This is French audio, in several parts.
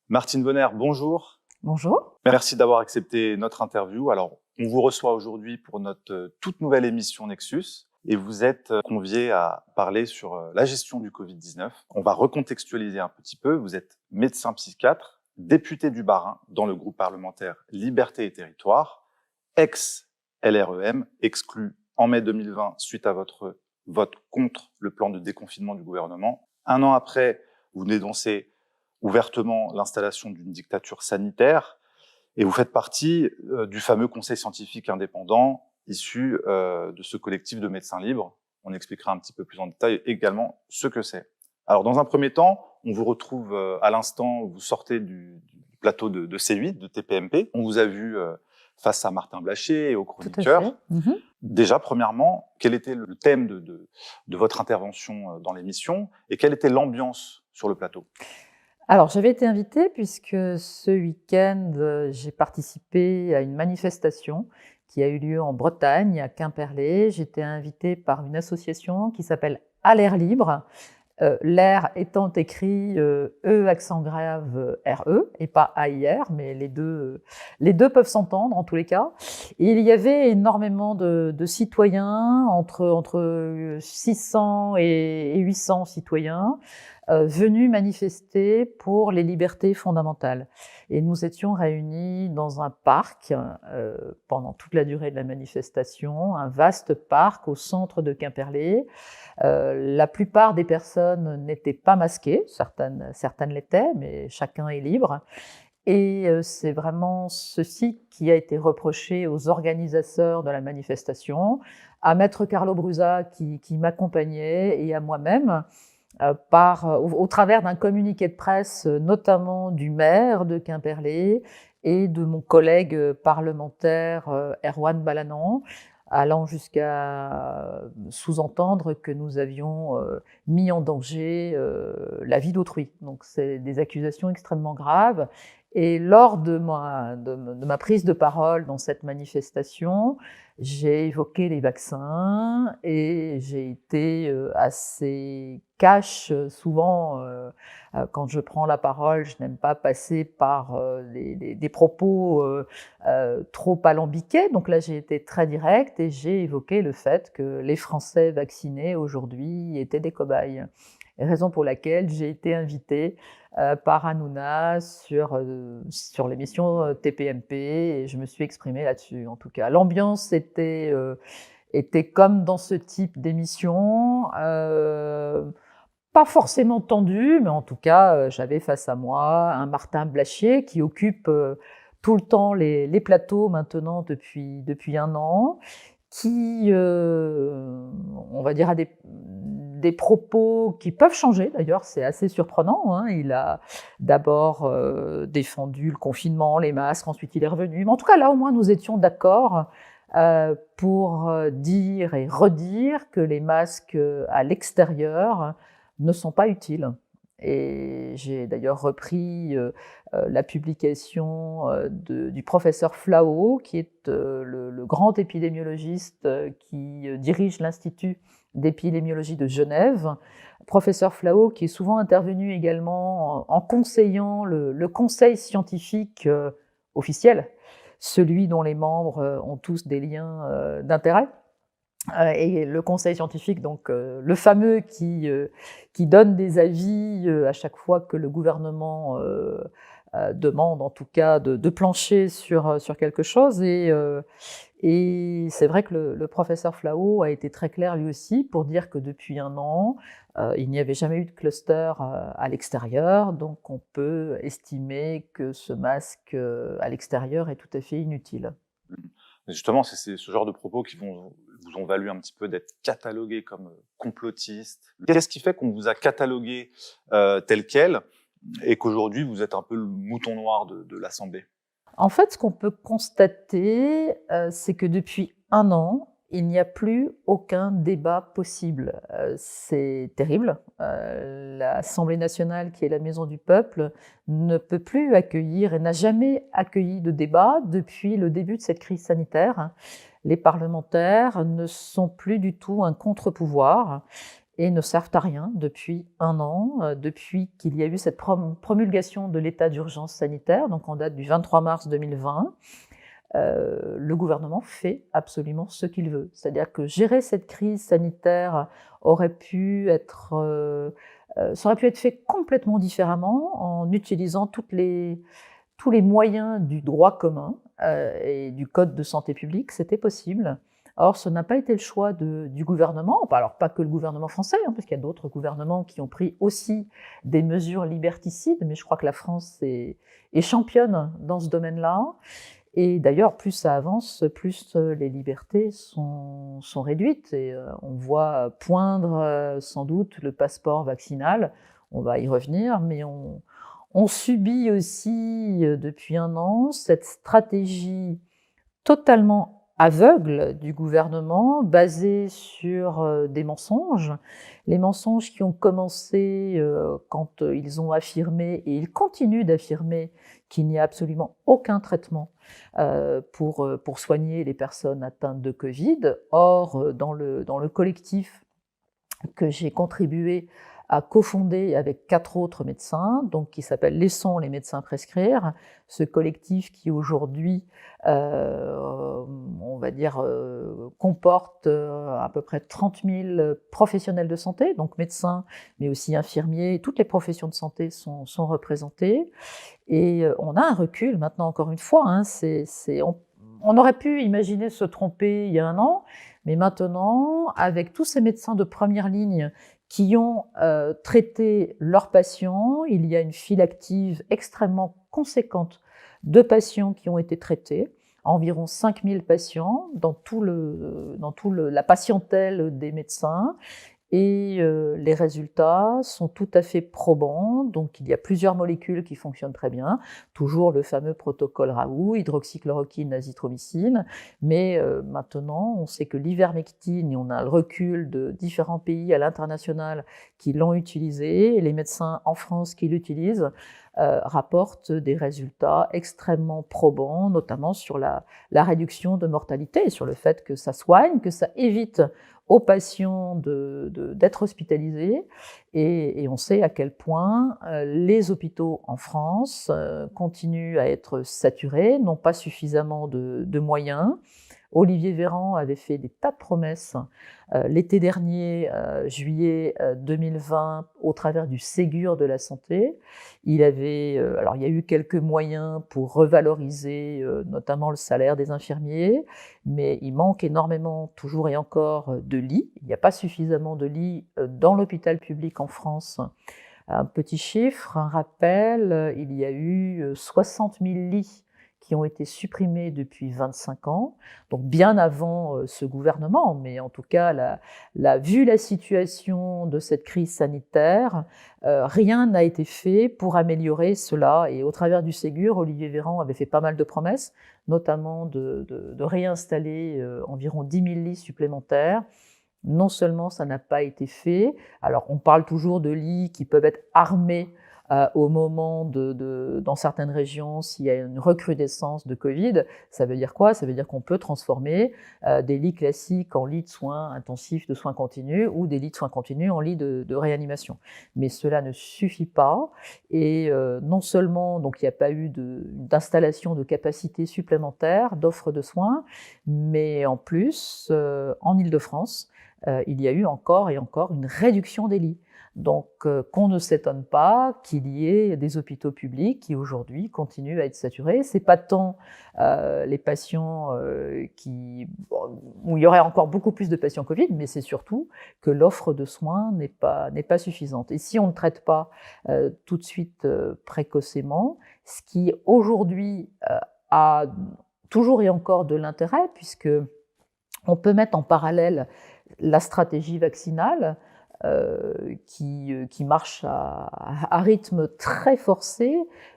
Martine Bonner, bonjour. Bonjour. Merci d'avoir accepté notre interview. Alors, on vous reçoit aujourd'hui pour notre toute nouvelle émission Nexus et vous êtes convié à parler sur la gestion du Covid-19. On va recontextualiser un petit peu. Vous êtes médecin psychiatre, député du Bas-Rhin dans le groupe parlementaire Liberté et Territoire, ex-LREM, exclu en mai 2020 suite à votre vote contre le plan de déconfinement du gouvernement. Un an après, vous dénoncez ouvertement l'installation d'une dictature sanitaire et vous faites partie du fameux conseil scientifique indépendant issu de ce collectif de médecins libres. On expliquera un petit peu plus en détail également ce que c'est. Alors, dans un premier temps, on vous retrouve à l'instant, vous sortez du plateau de C8, de TPMP. On vous a vu face à Martin Blachier et aux chroniqueurs. Déjà, premièrement, quel était le thème de votre intervention dans l'émission et quelle était l'ambiance sur le plateau ? Alors, j'avais été invitée puisque ce week-end, j'ai participé à une manifestation qui a eu lieu en Bretagne, à Quimperlé. J'étais invitée par une association qui s'appelle À l'air libre, l'air étant écrit E accent grave RE et pas AIR, mais les deux peuvent s'entendre en tous les cas. Et il y avait énormément de citoyens, entre 600 et 800 citoyens, venus manifester pour les libertés fondamentales. Et nous étions réunis dans un parc pendant toute la durée de la manifestation, un vaste parc au centre de Quimperlé. La plupart des personnes n'étaient pas masquées, certaines l'étaient, mais chacun est libre. Et c'est vraiment ceci qui a été reproché aux organisateurs de la manifestation, à Maître Carlo Brusa qui m'accompagnait et à moi-même, au travers d'un communiqué de presse, notamment du maire de Quimperlé et de mon collègue parlementaire Erwan Balanant, allant jusqu'à sous-entendre que nous avions mis en danger la vie d'autrui. Donc c'est des accusations extrêmement graves. Et lors de ma prise de parole dans cette manifestation, j'ai évoqué les vaccins et j'ai été assez cash. Souvent, quand je prends la parole, je n'aime pas passer par des propos trop alambiqués. Donc là, j'ai été très directe et j'ai évoqué le fait que les Français vaccinés aujourd'hui étaient des cobayes. Raison pour laquelle j'ai été invitée par Hanouna sur l'émission TPMP et je me suis exprimée là-dessus. En tout cas, l'ambiance était comme dans ce type d'émission, pas forcément tendue, mais en tout cas, j'avais face à moi un Martin Blachier qui occupe tout le temps les plateaux maintenant depuis un an, qui, on va dire, a des propos qui peuvent changer, d'ailleurs, c'est assez surprenant. Hein. Il a d'abord défendu le confinement, les masques, ensuite il est revenu. Mais en tout cas, là, au moins, nous étions d'accord pour dire et redire que les masques à l'extérieur ne sont pas utiles. Et j'ai d'ailleurs repris la publication du professeur Flao, qui est le grand épidémiologiste qui dirige l'Institut d'épidémiologie de Genève. Professeur Flao, qui est souvent intervenu également en conseillant le conseil scientifique officiel, celui dont les membres ont tous des liens d'intérêt. Et le conseil scientifique, donc le fameux qui donne des avis à chaque fois que le gouvernement demande, en tout cas, de plancher sur quelque chose. Et c'est vrai que le professeur Flao a été très clair lui aussi pour dire que depuis un an, il n'y avait jamais eu de cluster à l'extérieur, donc on peut estimer que ce masque à l'extérieur est tout à fait inutile. Justement, c'est ce genre de propos qui vous ont valu un petit peu d'être catalogué comme complotiste. Qu'est-ce qui fait qu'on vous a catalogué tel quel et qu'aujourd'hui vous êtes un peu le mouton noir de l'Assemblée ? En fait, ce qu'on peut constater, c'est que depuis un an, il n'y a plus aucun débat possible. C'est terrible. L'Assemblée nationale, qui est la maison du peuple, ne peut plus accueillir et n'a jamais accueilli de débat depuis le début de cette crise sanitaire. Les parlementaires ne sont plus du tout un contre-pouvoir. et ne servent à rien depuis 1 an, depuis qu'il y a eu cette promulgation de l'état d'urgence sanitaire, donc en date du 23 mars 2020. Le gouvernement fait absolument ce qu'il veut. C'est-à-dire que gérer cette crise sanitaire aurait pu être, ça aurait pu être fait complètement différemment en utilisant tous les moyens du droit commun et du code de santé publique, c'était possible. Or, ce n'a pas été le choix du gouvernement, alors pas que le gouvernement français, parce qu'il y a d'autres gouvernements qui ont pris aussi des mesures liberticides, mais je crois que la France est championne dans ce domaine-là. Et d'ailleurs, plus ça avance, plus les libertés sont réduites. Et on voit poindre sans doute le passeport vaccinal. On va y revenir, mais on subit aussi depuis 1 an cette stratégie totalement aveugle du gouvernement, basée sur des mensonges. Les mensonges qui ont commencé quand ils ont affirmé, et ils continuent d'affirmer, qu'il n'y a absolument aucun traitement pour soigner les personnes atteintes de Covid. Or, dans le collectif que j'ai contribué à cofonder avec 4 autres médecins, donc qui s'appelle Laissons les médecins prescrire, ce collectif qui aujourd'hui, on va dire, comporte à peu près 30 000 professionnels de santé, donc médecins, mais aussi infirmiers, toutes les professions de santé sont représentées. Et on a un recul maintenant, encore une fois, on aurait pu imaginer se tromper il y a 1 an, mais maintenant, avec tous ces médecins de première ligne qui ont traité leurs patients, il y a une file active extrêmement conséquente de patients qui ont été traités, environ 5 000 patients dans tout la patientèle des médecins. Et les résultats sont tout à fait probants. Donc il y a plusieurs molécules qui fonctionnent très bien, toujours le fameux protocole Raoult, hydroxychloroquine, azithromycine, mais maintenant on sait que l'ivermectine, et on a le recul de différents pays à l'international qui l'ont utilisé, et les médecins en France qui l'utilisent rapportent des résultats extrêmement probants, notamment sur la réduction de mortalité, et sur le fait que ça soigne, que ça évite aux patients d'être hospitalisés, et on sait à quel point les hôpitaux en France continuent à être saturés, n'ont pas suffisamment de moyens. Olivier Véran avait fait des tas de promesses l'été dernier, juillet 2020, au travers du Ségur de la santé. Alors il y a eu quelques moyens pour revaloriser notamment le salaire des infirmiers, mais il manque énormément, toujours et encore, de lits. Il n'y a pas suffisamment de lits dans l'hôpital public en France. Un petit chiffre, un rappel, il y a eu 60 000 lits qui ont été supprimés depuis 25 ans, donc bien avant ce gouvernement, mais en tout cas, vu la situation de cette crise sanitaire, rien n'a été fait pour améliorer cela. Et au travers du Ségur, Olivier Véran avait fait pas mal de promesses, notamment de réinstaller environ 10 000 lits supplémentaires. Non seulement ça n'a pas été fait, alors on parle toujours de lits qui peuvent être armés au moment dans certaines régions, s'il y a une recrudescence de Covid. Ça veut dire quoi? Ça veut dire qu'on peut transformer des lits classiques en lits de soins intensifs, de soins continus, ou des lits de soins continus en lits de réanimation. Mais cela ne suffit pas, et non seulement donc il n'y a pas eu d'installation de capacités supplémentaires, d'offres de soins, mais en plus, en Île-de-France, il y a eu encore et encore une réduction des lits. Donc, qu'on ne s'étonne pas qu'il y ait des hôpitaux publics qui aujourd'hui continuent à être saturés. C'est pas tant les patients où il y aurait encore beaucoup plus de patients Covid, mais c'est surtout que l'offre de soins n'est pas suffisante. Et si on ne traite pas tout de suite précocement, ce qui aujourd'hui a toujours et encore de l'intérêt, puisque on peut mettre en parallèle la stratégie vaccinale qui marche à rythme très forcé,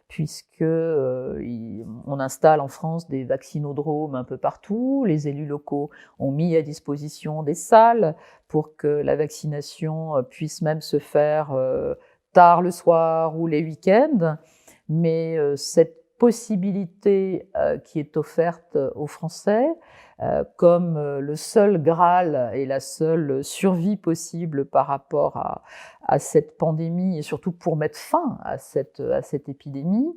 puisque on installe en France des vaccinodromes un peu partout. Les élus locaux ont mis à disposition des salles pour que la vaccination puisse même se faire tard le soir ou les week-ends. Mais cette possibilité qui est offerte aux Français comme le seul Graal et la seule survie possible par rapport à cette pandémie et surtout pour mettre fin à cette épidémie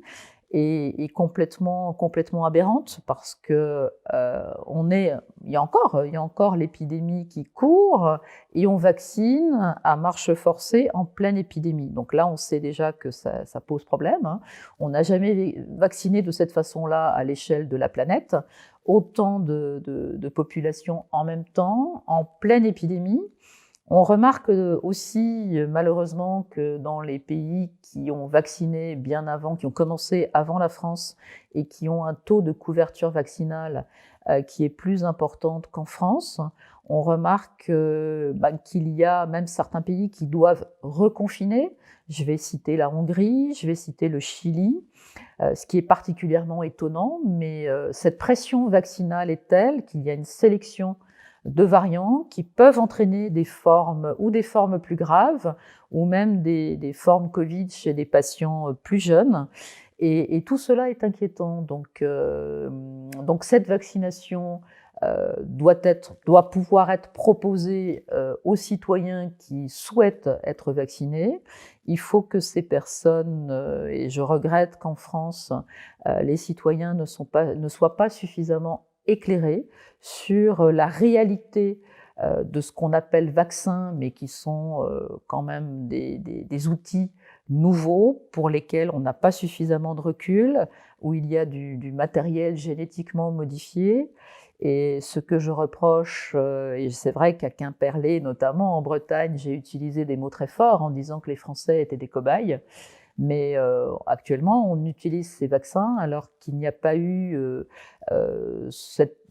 est complètement aberrante parce que il y a encore l'épidémie qui court et on vaccine à marche forcée en pleine épidémie. Donc là, on sait déjà que ça pose problème, hein. On n'a jamais vacciné de cette façon-là à l'échelle de la planète. Autant de populations en même temps, en pleine épidémie. On remarque aussi, malheureusement, que dans les pays qui ont vacciné bien avant, qui ont commencé avant la France et qui ont un taux de couverture vaccinale qui est plus importante qu'en France, on remarque qu'il y a même certains pays qui doivent reconfiner. Je vais citer la Hongrie, je vais citer le Chili, ce qui est particulièrement étonnant, mais cette pression vaccinale est telle qu'il y a une sélection de variants qui peuvent entraîner des formes plus graves ou même des formes Covid chez des patients plus jeunes. Et tout cela est inquiétant. Donc cette vaccination doit pouvoir être proposée aux citoyens qui souhaitent être vaccinés. Il faut que ces personnes, et je regrette qu'en France, les citoyens ne soient pas suffisamment éclairés sur la réalité de ce qu'on appelle vaccins, mais qui sont quand même des outils nouveaux pour lesquels on n'a pas suffisamment de recul, où il y a du matériel génétiquement modifié. Et ce que je reproche, et c'est vrai qu'à Quimperlé, notamment en Bretagne, j'ai utilisé des mots très forts en disant que les Français étaient des cobayes. Mais actuellement, on utilise ces vaccins alors qu'il n'y a pas eu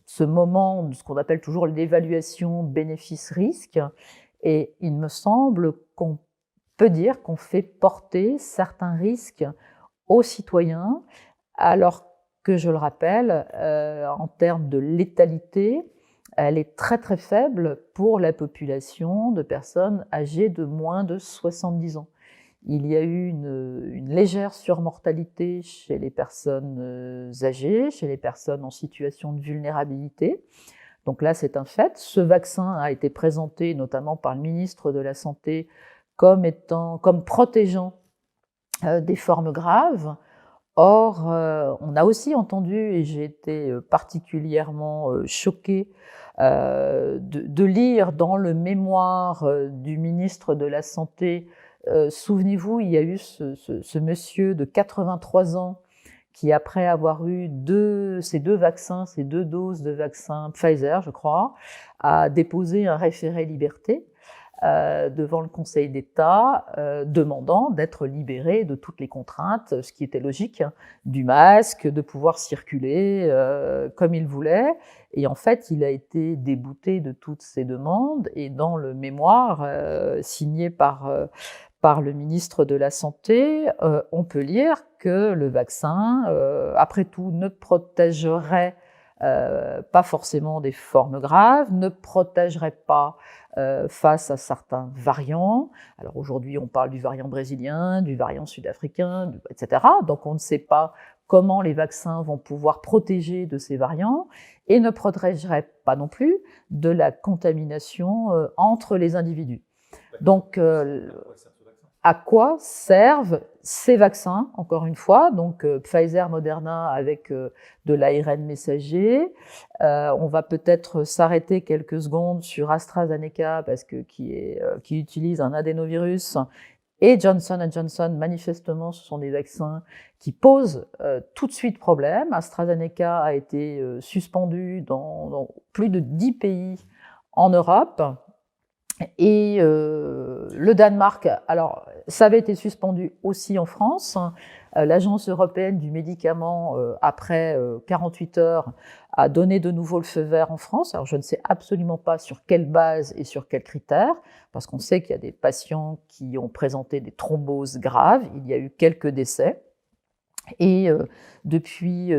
ce moment de ce qu'on appelle toujours l'évaluation bénéfice-risque. Et il me semble qu'on peut dire qu'on fait porter certains risques aux citoyens, alors que, je le rappelle, en termes de létalité, elle est très très faible pour la population de personnes âgées de moins de 70 ans. Il y a eu une légère surmortalité chez les personnes âgées, chez les personnes en situation de vulnérabilité. Donc là, c'est un fait. Ce vaccin a été présenté notamment par le ministre de la Santé comme protégeant des formes graves. Or, on a aussi entendu, et j'ai été particulièrement choquée de lire dans le mémoire du ministre de la Santé. Souvenez-vous, il y a eu ce monsieur de 83 ans qui, après avoir eu ces deux doses de vaccin Pfizer, je crois, a déposé un référé liberté devant le Conseil d'État, demandant d'être libéré de toutes les contraintes, ce qui était logique, hein, du masque, de pouvoir circuler comme il voulait. Et en fait, il a été débouté de toutes ces demandes. Et dans le mémoire signé par le ministre de la Santé, on peut lire que le vaccin, après tout, ne protégerait pas forcément des formes graves, ne protégerait pas face à certains variants. Alors aujourd'hui, on parle du variant brésilien, du variant sud-africain, etc. Donc on ne sait pas comment les vaccins vont pouvoir protéger de ces variants et ne protégeraient pas non plus de la contamination entre les individus. Donc, à quoi servent ces vaccins, encore une fois, donc Pfizer, Moderna avec de l'ARN messager. On va peut-être s'arrêter quelques secondes sur AstraZeneca parce que qui utilise un adénovirus, et Johnson & Johnson. Manifestement, ce sont des vaccins qui posent tout de suite problème. AstraZeneca a été suspendu dans plus de 10 pays en Europe. Et le Danemark, alors ça avait été suspendu aussi en France. L'Agence européenne du médicament, après 48 heures, a donné de nouveau le feu vert en France. Alors je ne sais absolument pas sur quelle base et sur quels critères, parce qu'on sait qu'il y a des patients qui ont présenté des thromboses graves. Il y a eu quelques décès. Et depuis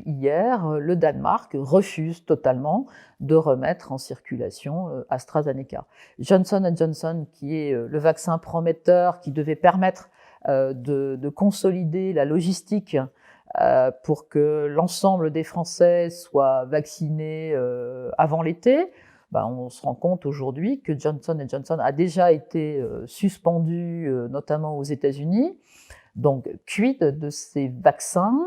hier, le Danemark refuse totalement de remettre en circulation AstraZeneca. Johnson & Johnson, qui est le vaccin prometteur qui devait permettre de consolider la logistique pour que l'ensemble des Français soient vaccinés avant l'été. Ben, on se rend compte aujourd'hui que Johnson & Johnson a déjà été suspendu, notamment aux États-Unis. Donc, quid de ces vaccins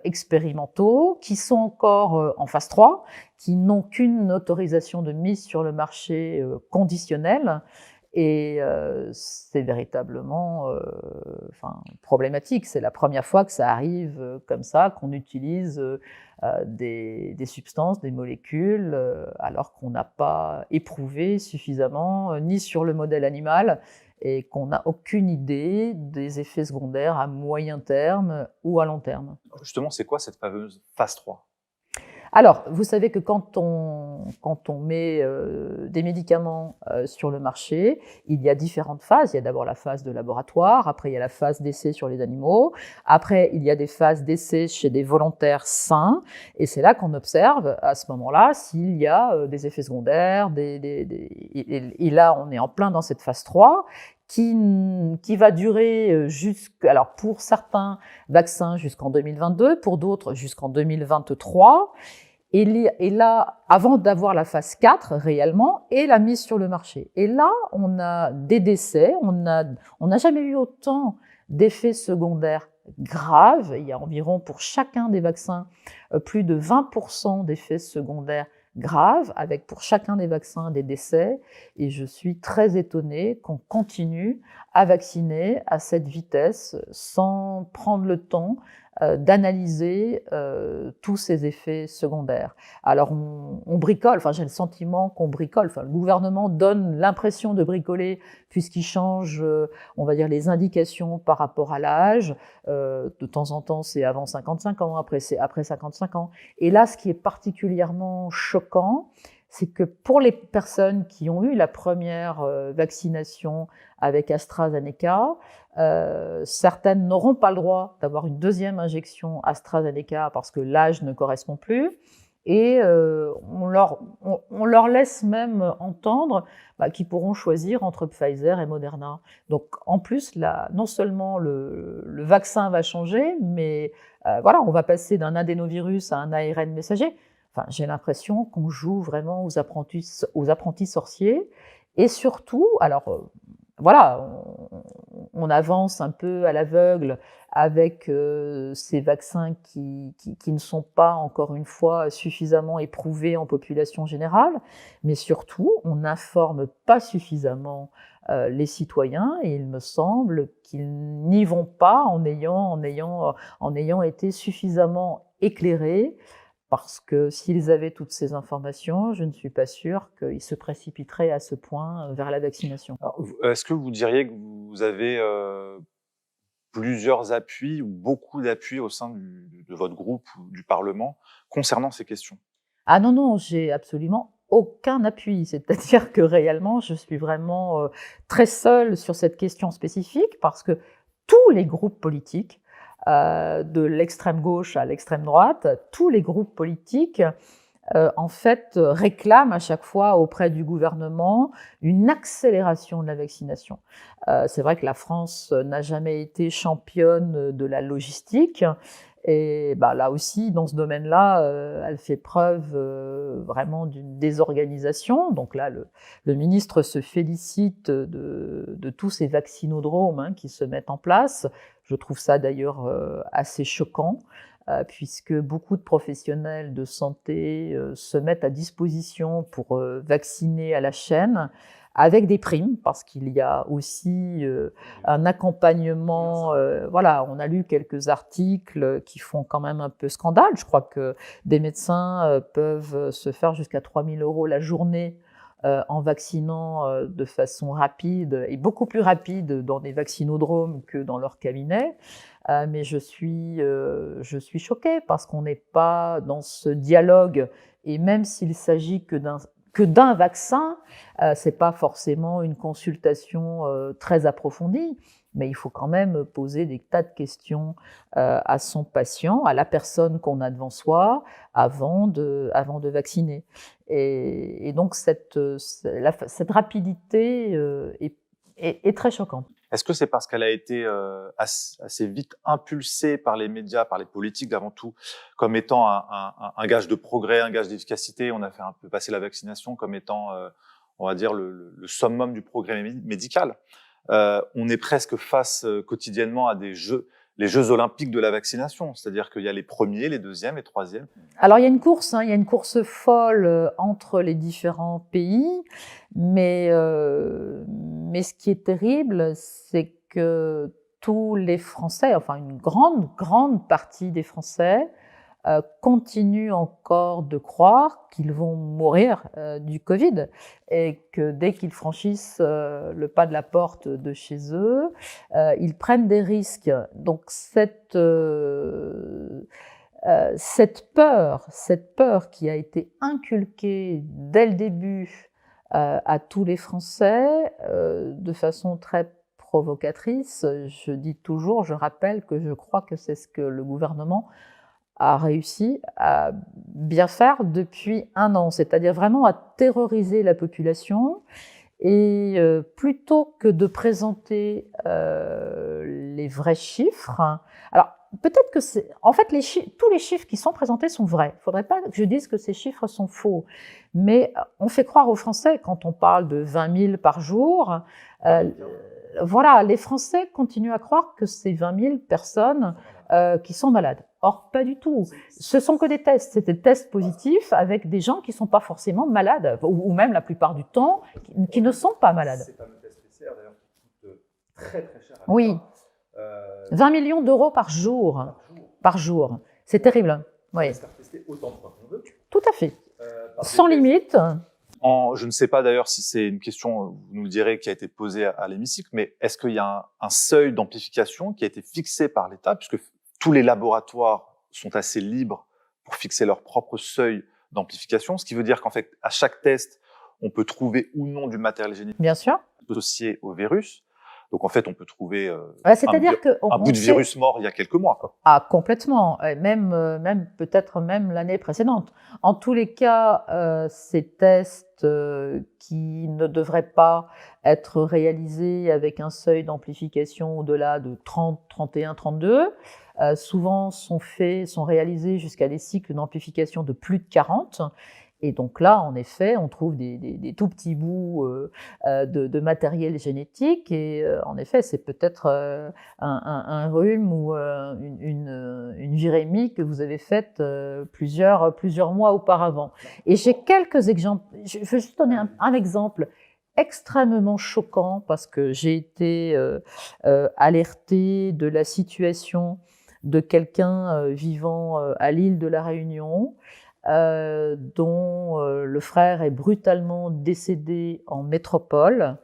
expérimentaux qui sont encore en phase 3, qui n'ont qu'une autorisation de mise sur le marché conditionnelle. Et c'est véritablement problématique. C'est la première fois que ça arrive comme ça, qu'on utilise des substances, des molécules, alors qu'on n'a pas éprouvé suffisamment, ni sur le modèle animal, et qu'on n'a aucune idée des effets secondaires à moyen terme ou à long terme. Justement, c'est quoi cette fameuse phase 3 ? Alors, vous savez que quand on met des médicaments sur le marché, il y a différentes phases. Il y a d'abord la phase de laboratoire, après il y a la phase d'essai sur les animaux, après il y a des phases d'essai chez des volontaires sains, et c'est là qu'on observe à ce moment-là s'il y a des effets secondaires, et là on est en plein dans cette phase 3, qui va durer alors pour certains vaccins jusqu'en 2022, pour d'autres jusqu'en 2023. Et là, avant d'avoir la phase 4 réellement, et la mise sur le marché. Et là, on a des décès, on n'a jamais eu autant d'effets secondaires graves. Il y a environ pour chacun des vaccins plus de 20% d'effets secondaires graves, avec pour chacun des vaccins des décès. Et je suis très étonnée qu'on continue à vacciner à cette vitesse sans prendre le temps d'analyser tous ces effets secondaires. Alors on bricole, j'ai le sentiment qu'on bricole, le gouvernement donne l'impression de bricoler puisqu'il change, on va dire, les indications par rapport à l'âge. De temps en temps c'est avant 55 ans, après c'est après 55 ans. Et là, ce qui est particulièrement choquant, c'est que pour les personnes qui ont eu la première vaccination avec AstraZeneca, certaines n'auront pas le droit d'avoir une deuxième injection AstraZeneca parce que l'âge ne correspond plus. Et on leur laisse même entendre qu'ils pourront choisir entre Pfizer et Moderna. Donc en plus, là, non seulement le vaccin va changer, mais on va passer d'un adénovirus à un ARN messager. J'ai l'impression qu'on joue vraiment aux apprentis sorciers. Et surtout, on avance un peu à l'aveugle avec ces vaccins qui ne sont pas, encore une fois, suffisamment éprouvés en population générale, mais surtout, on n'informe pas suffisamment les citoyens, et il me semble qu'ils n'y vont pas en ayant été suffisamment éclairés, parce que s'ils avaient toutes ces informations, je ne suis pas sûre qu'ils se précipiteraient à ce point vers la vaccination. Alors, est-ce que vous diriez que vous avez plusieurs appuis ou beaucoup d'appuis au sein de votre groupe ou du Parlement concernant ces questions ? Ah non, j'ai absolument aucun appui. C'est-à-dire que réellement, je suis vraiment très seule sur cette question spécifique, parce que tous les groupes politiques, de l'extrême gauche à l'extrême droite, tous les groupes politiques en fait réclament à chaque fois auprès du gouvernement une accélération de la vaccination. C'est vrai que la France n'a jamais été championne de la logistique, et là aussi, dans ce domaine-là, elle fait preuve vraiment d'une désorganisation. Donc là, le ministre se félicite de tous ces vaccinodromes qui se mettent en place. Je trouve ça d'ailleurs assez choquant, puisque beaucoup de professionnels de santé se mettent à disposition pour vacciner à la chaîne, avec des primes, parce qu'il y a aussi un accompagnement. On a lu quelques articles qui font quand même un peu scandale. Je crois que des médecins peuvent se faire jusqu'à 3 000 € la journée en vaccinant de façon rapide, et beaucoup plus rapide dans des vaccinodromes que dans leur cabinet. Mais je suis choquée, parce qu'on n'est pas dans ce dialogue, et même s'il s'agit que d'un vaccin, c'est pas forcément une consultation très approfondie, mais il faut quand même poser des tas de questions à son patient, à la personne qu'on a devant soi, avant de vacciner. Et donc cette rapidité est très choquante. Est-ce que c'est parce qu'elle a été assez vite impulsée par les médias, par les politiques avant tout, comme étant un gage de progrès, un gage d'efficacité? On a fait un peu passer la vaccination comme étant, on va dire, le summum du progrès médical. On est presque face quotidiennement à les Jeux olympiques de la vaccination, c'est-à-dire qu'il y a les premiers, les deuxièmes, les troisièmes. Alors il y a une course, il y a une course folle entre les différents pays, mais ce qui est terrible, c'est que tous les Français, enfin une grande partie des Français, continuent encore de croire qu'ils vont mourir du Covid et que dès qu'ils franchissent le pas de la porte de chez eux, ils prennent des risques. Donc cette peur qui a été inculquée dès le début à tous les Français de façon très provocatrice, je rappelle que je crois que c'est ce que le gouvernement a réussi à bien faire depuis 1 an, c'est-à-dire vraiment à terroriser la population. Et plutôt que de présenter les vrais chiffres, alors peut-être que en fait tous les chiffres qui sont présentés sont vrais. Il ne faudrait pas que je dise que ces chiffres sont faux, mais on fait croire aux Français quand on parle de 20 000 par jour. Voilà, les Français continuent à croire que c'est 20 000 personnes qui sont malades. Or, pas du tout. Ce sont que des tests. C'est des tests positifs avec des gens qui ne sont pas forcément malades, ou même la plupart du temps, qui ne sont pas malades. Ces fameux tests PCR, d'ailleurs, qui coûtent très très cher. Oui. 20 millions d'euros par jour. Par jour. C'est terrible. Oui. On peut faire tester autant de fois qu'on veut. Tout à fait. Sans limite. Je ne sais pas d'ailleurs si c'est une question, vous nous le direz, qui a été posée à l'hémicycle, mais est-ce qu'il y a un seuil d'amplification qui a été fixé par l'État, puisque tous les laboratoires sont assez libres pour fixer leur propre seuil d'amplification, ce qui veut dire qu'en fait, à chaque test, on peut trouver ou non du matériel génétique Bien sûr. associé au virus. Donc en fait, on peut trouver un bout de virus mort il y a quelques mois. Ah, complètement. Même peut-être même l'année précédente. En tous les cas, ces tests qui ne devraient pas être réalisés avec un seuil d'amplification au-delà de 30, 31, 32, souvent sont réalisés jusqu'à des cycles d'amplification de plus de 40. Et donc là, en effet, on trouve des tout petits bouts de matériel génétique. Et en effet, c'est peut-être un rhume ou une virémie que vous avez faite plusieurs mois auparavant. Et j'ai quelques exemples. Je veux juste donner un exemple extrêmement choquant parce que j'ai été alertée de la situation de quelqu'un vivant à l'île de la Réunion, dont le frère est brutalement décédé en métropole,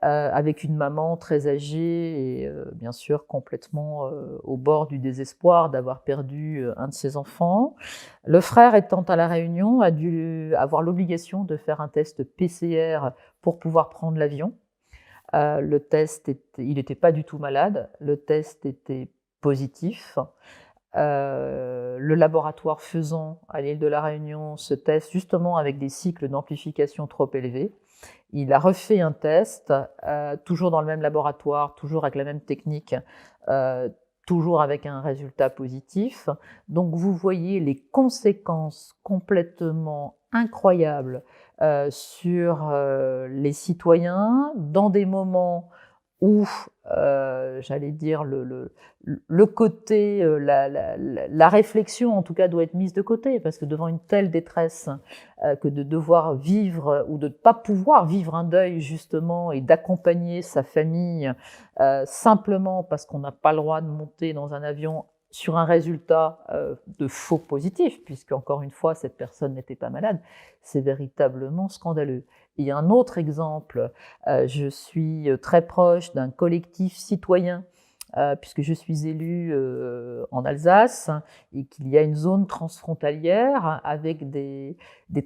avec une maman très âgée et bien sûr complètement au bord du désespoir d'avoir perdu un de ses enfants. Le frère, étant à La Réunion, a dû avoir l'obligation de faire un test PCR pour pouvoir prendre l'avion. Le test, il n'était pas du tout malade, le test était positif. Le laboratoire faisant à l'île de la Réunion ce test justement avec des cycles d'amplification trop élevés. Il a refait un test, toujours dans le même laboratoire, toujours avec la même technique, toujours avec un résultat positif. Donc vous voyez les conséquences complètement incroyables sur les citoyens dans des moments où, j'allais dire, le côté, la réflexion en tout cas doit être mise de côté, parce que devant une telle détresse, que de devoir vivre ou de ne pas pouvoir vivre un deuil justement et d'accompagner sa famille simplement parce qu'on n'a pas le droit de monter dans un avion sur un résultat de faux positif, puisque encore une fois cette personne n'était pas malade, c'est véritablement scandaleux. Il y a un autre exemple, je suis très proche d'un collectif citoyen, puisque je suis élue en Alsace, et qu'il y a une zone transfrontalière avec des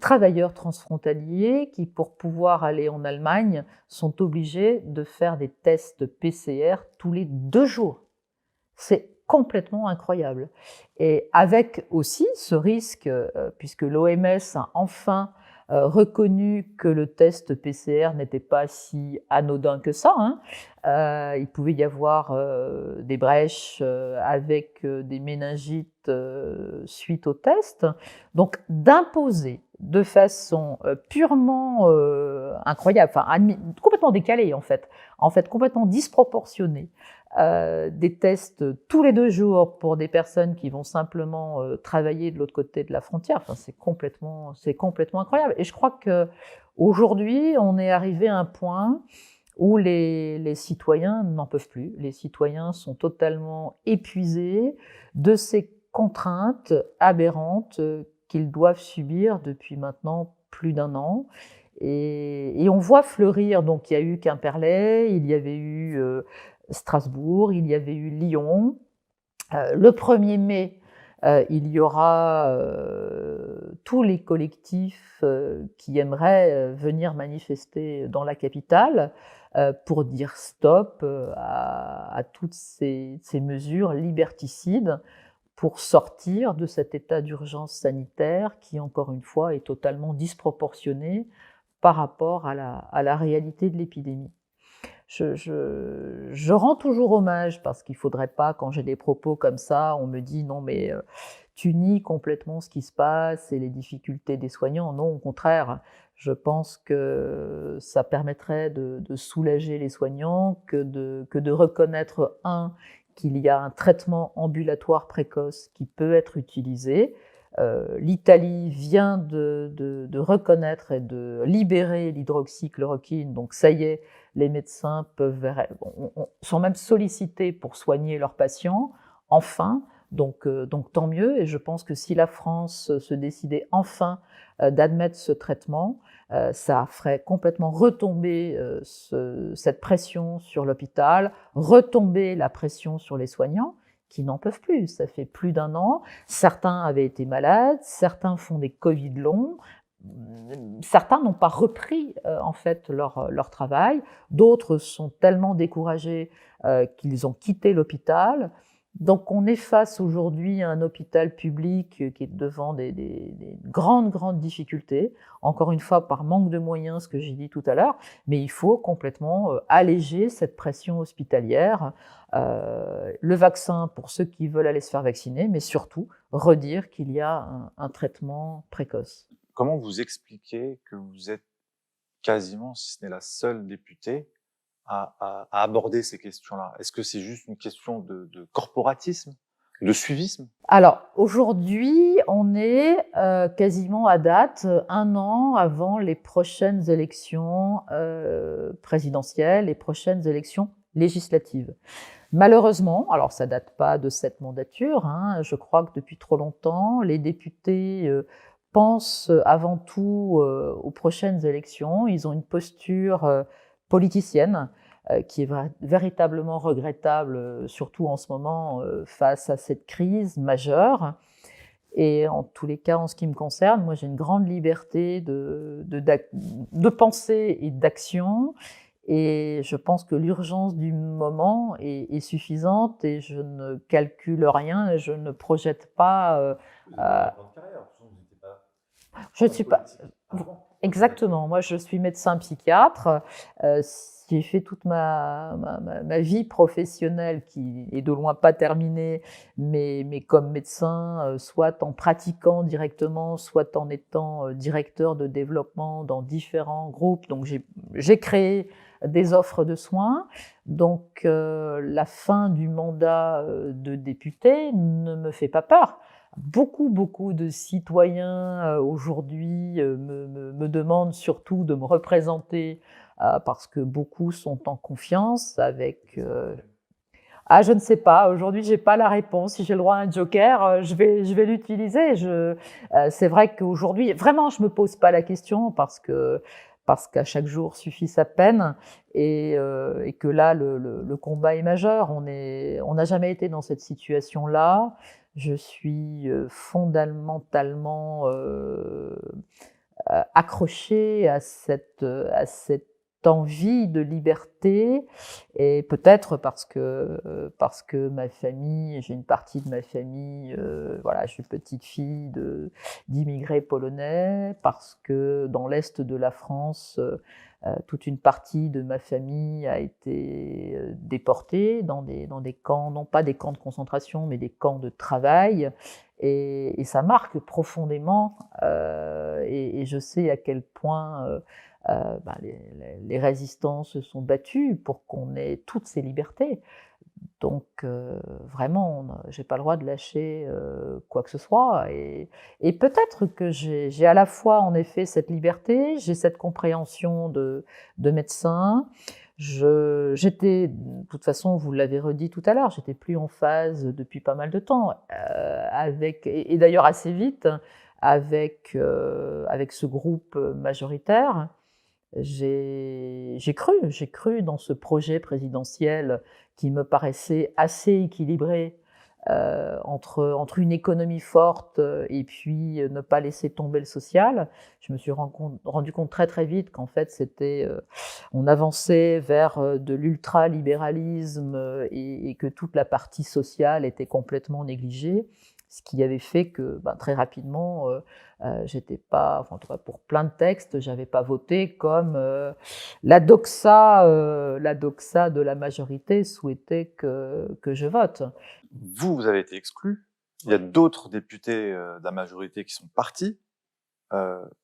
travailleurs transfrontaliers qui, pour pouvoir aller en Allemagne, sont obligés de faire des tests PCR tous les 2 jours. C'est complètement incroyable. Et avec aussi ce risque, puisque l'OMS a enfin reconnu que le test PCR n'était pas si anodin que ça, hein. Il pouvait y avoir des brèches avec des méningites suite au test. Donc d'imposer de façon purement incroyable, enfin complètement décalée en fait complètement disproportionnée, des tests tous les 2 jours pour des personnes qui vont simplement travailler de l'autre côté de la frontière. Enfin, c'est complètement incroyable. Et je crois qu'aujourd'hui, on est arrivé à un point où les citoyens n'en peuvent plus. Les citoyens sont totalement épuisés de ces contraintes aberrantes qu'ils doivent subir depuis maintenant plus d'1 an. Et on voit fleurir, donc il y a eu Quimperlé, il y avait eu Strasbourg, il y avait eu Lyon. Le 1er mai, il y aura tous les collectifs qui aimeraient venir manifester dans la capitale pour dire stop à toutes ces mesures liberticides pour sortir de cet état d'urgence sanitaire qui, encore une fois, est totalement disproportionné par rapport à la réalité de l'épidémie. Je rends toujours hommage parce qu'il ne faudrait pas, quand j'ai des propos comme ça, on me dit non mais tu nies complètement ce qui se passe et les difficultés des soignants. Non, au contraire, je pense que ça permettrait de soulager les soignants que de reconnaître, qu'il y a un traitement ambulatoire précoce qui peut être utilisé. L'Italie vient de reconnaître et de libérer l'hydroxychloroquine, donc ça y est, les médecins sont même sollicités pour soigner leurs patients, enfin, donc tant mieux. Et je pense que si la France se décidait enfin d'admettre ce traitement, ça ferait complètement retomber cette pression sur l'hôpital, retomber la pression sur les soignants, qui n'en peuvent plus. Ça fait plus d'1 an. Certains avaient été malades, certains font des Covid longs, certains n'ont pas repris en fait leur travail, d'autres sont tellement découragés qu'ils ont quitté l'hôpital. Donc on est face aujourd'hui à un hôpital public qui est devant des grandes difficultés, encore une fois par manque de moyens, ce que j'ai dit tout à l'heure, mais il faut complètement alléger cette pression hospitalière, le vaccin pour ceux qui veulent aller se faire vacciner, mais surtout redire qu'il y a un traitement précoce. Comment vous expliquez que vous êtes quasiment, si ce n'est la seule députée, à aborder ces questions-là? Est-ce que c'est juste une question de corporatisme, de suivisme? Alors aujourd'hui, on est quasiment à date 1 an avant les prochaines élections présidentielles, les prochaines élections législatives. Malheureusement, alors ça date pas de cette mandature, hein, je crois que depuis trop longtemps, les députés pensent avant tout aux prochaines élections. Ils ont une posture politicienne qui est véritablement regrettable, surtout en ce moment face à cette crise majeure. Et en tous les cas, en ce qui me concerne, moi j'ai une grande liberté de pensée et d'action. Et je pense que l'urgence du moment est suffisante et je ne calcule rien et je ne projette pas. Je ne suis pas. Exactement. Moi, je suis médecin psychiatre. J'ai fait toute ma vie professionnelle qui est de loin pas terminée, mais comme médecin, soit en pratiquant directement, soit en étant directeur de développement dans différents groupes. Donc, j'ai créé des offres de soins. Donc, la fin du mandat de député ne me fait pas peur. Beaucoup de citoyens aujourd'hui me demandent surtout de me représenter parce que beaucoup sont en confiance avec... Ah, je ne sais pas. Aujourd'hui, j'ai pas la réponse. Si j'ai le droit à un joker, je vais l'utiliser. C'est vrai qu'aujourd'hui, vraiment, je me pose pas la question parce qu'à chaque jour suffit sa peine et que là, le combat est majeur. On n'a jamais été dans cette situation-là. Je suis fondamentalement accrochée à cet envie de liberté, et peut-être parce que ma famille, j'ai une partie de ma famille, voilà, je suis petite fille d'immigrés polonais, parce que dans l'est de la France, toute une partie de ma famille a été déportée dans des camps, non pas des camps de concentration, mais des camps de travail. Et ça marque profondément, et je sais à quel point les résistants se sont battus pour qu'on ait toutes ces libertés. Donc vraiment, j'ai pas le droit de lâcher quoi que ce soit. Et peut-être que j'ai à la fois en effet cette liberté, j'ai cette compréhension de médecin. J'étais, de toute façon, vous l'avez redit tout à l'heure, j'étais plus en phase depuis pas mal de temps avec, et d'ailleurs assez vite, avec ce groupe majoritaire. J'ai cru dans ce projet présidentiel qui me paraissait assez équilibré entre une économie forte et puis ne pas laisser tomber le social. Je me suis rendu compte très très vite qu'en fait on avançait vers de l'ultralibéralisme et que toute la partie sociale était complètement négligée. Ce qui avait fait que très rapidement, j'étais pas, enfin, en tout cas pour plein de textes, j'avais pas voté comme la doxa de la majorité souhaitait que je vote. Vous avez été exclu. Il y a d'autres députés de la majorité qui sont partis.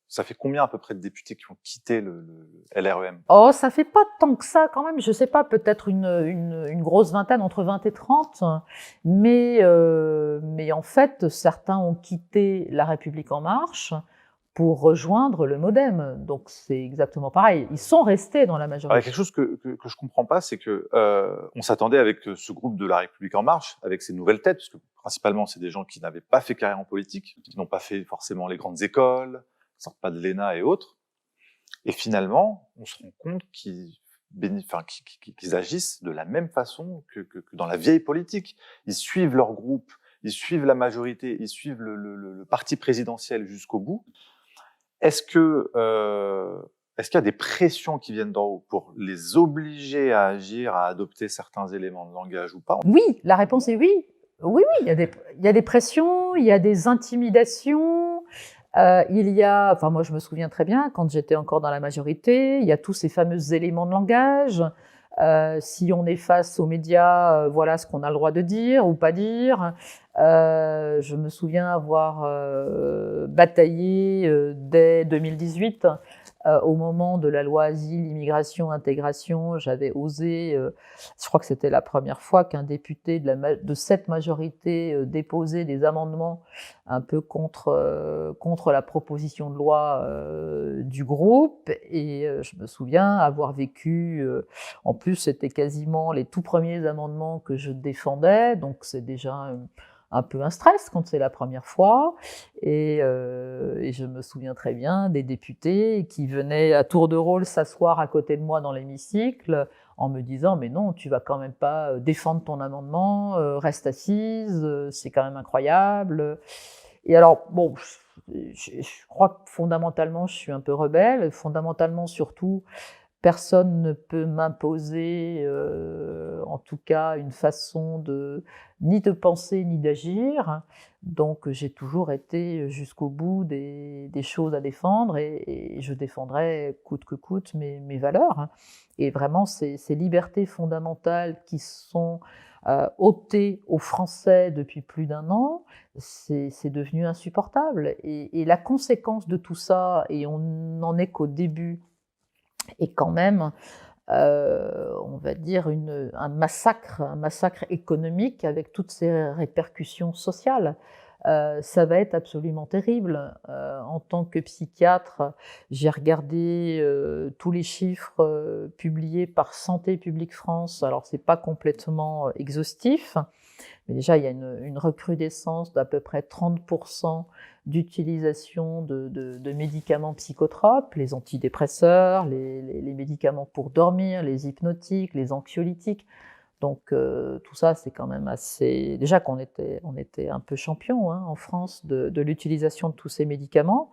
Ça fait combien à peu près de députés qui ont quitté le LREM? Oh, ça fait pas tant que ça quand même, je sais pas, peut-être une grosse vingtaine, entre 20 et 30, mais en fait, certains ont quitté La République En Marche pour rejoindre le MoDem, donc c'est exactement pareil. Ils sont restés dans la Alors, il y a majorité. quelque chose que je comprends pas, c'est que on s'attendait avec ce groupe de La République En Marche, avec ces nouvelles têtes, parce que principalement c'est des gens qui n'avaient pas fait carrière en politique, qui n'ont pas fait forcément les grandes écoles, qui sortent pas de l'ENA et autres. Et finalement, on se rend compte qu'ils agissent de la même façon que dans la vieille politique. Ils suivent leur groupe, ils suivent la majorité, ils suivent le parti présidentiel jusqu'au bout. Est-ce qu'il y a des pressions qui viennent d'en haut pour les obliger à agir, à adopter certains éléments de langage ou pas? Oui, la réponse est oui. Oui, il y a des pressions, il y a des intimidations. Enfin moi je me souviens très bien, quand j'étais encore dans la majorité, il y a tous ces fameux éléments de langage. Si on est face aux médias, voilà ce qu'on a le droit de dire ou pas dire. Je me souviens avoir bataillé dès 2018, au moment de la loi Asile, Immigration, Intégration. J'avais osé, je crois que c'était la première fois qu'un député de cette majorité déposait des amendements un peu contre la proposition de loi du groupe. Et je me souviens avoir vécu, en plus c'était quasiment les tout premiers amendements que je défendais, donc c'est déjà un peu un stress quand c'est la première fois. Et je me souviens très bien des députés qui venaient à tour de rôle s'asseoir à côté de moi dans l'hémicycle en me disant « mais non, tu vas quand même pas défendre ton amendement, reste assise, c'est quand même incroyable ». Et alors, bon, je crois que fondamentalement, je suis un peu rebelle. Fondamentalement, surtout, personne ne peut m'imposer, en tout cas, une façon ni de penser ni d'agir. Donc, j'ai toujours été jusqu'au bout des choses à défendre, et je défendrai coûte que coûte mes valeurs. Et vraiment, ces libertés fondamentales qui sont ôtées aux Français depuis plus d'1 an, c'est devenu insupportable. Et la conséquence de tout ça, et on n'en est qu'au début, et quand même, on va dire un massacre économique avec toutes ces répercussions sociales. Ça va être absolument terrible. En tant que psychiatre, j'ai regardé tous les chiffres publiés par Santé publique France. Alors c'est pas complètement exhaustif, mais déjà il y a une recrudescence d'à peu près 30% d'utilisation de médicaments psychotropes, les antidépresseurs, les médicaments pour dormir, les hypnotiques, les anxiolytiques. Donc tout ça, c'est quand même assez... Déjà on était un peu champion en France de l'utilisation de tous ces médicaments.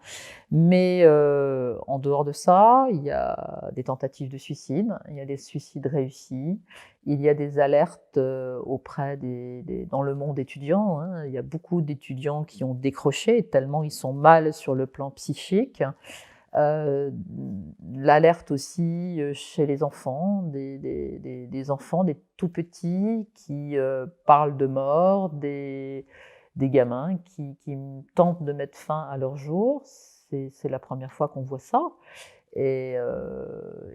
Mais en dehors de ça, il y a des tentatives de suicide, il y a des suicides réussis, il y a des alertes auprès dans le monde étudiant. Il y a beaucoup d'étudiants qui ont décroché tellement ils sont mal sur le plan psychique. L'alerte aussi chez les enfants, des enfants, des tout petits qui parlent de mort, des gamins qui tentent de mettre fin à leur jour. C'est la première fois qu'on voit ça. Et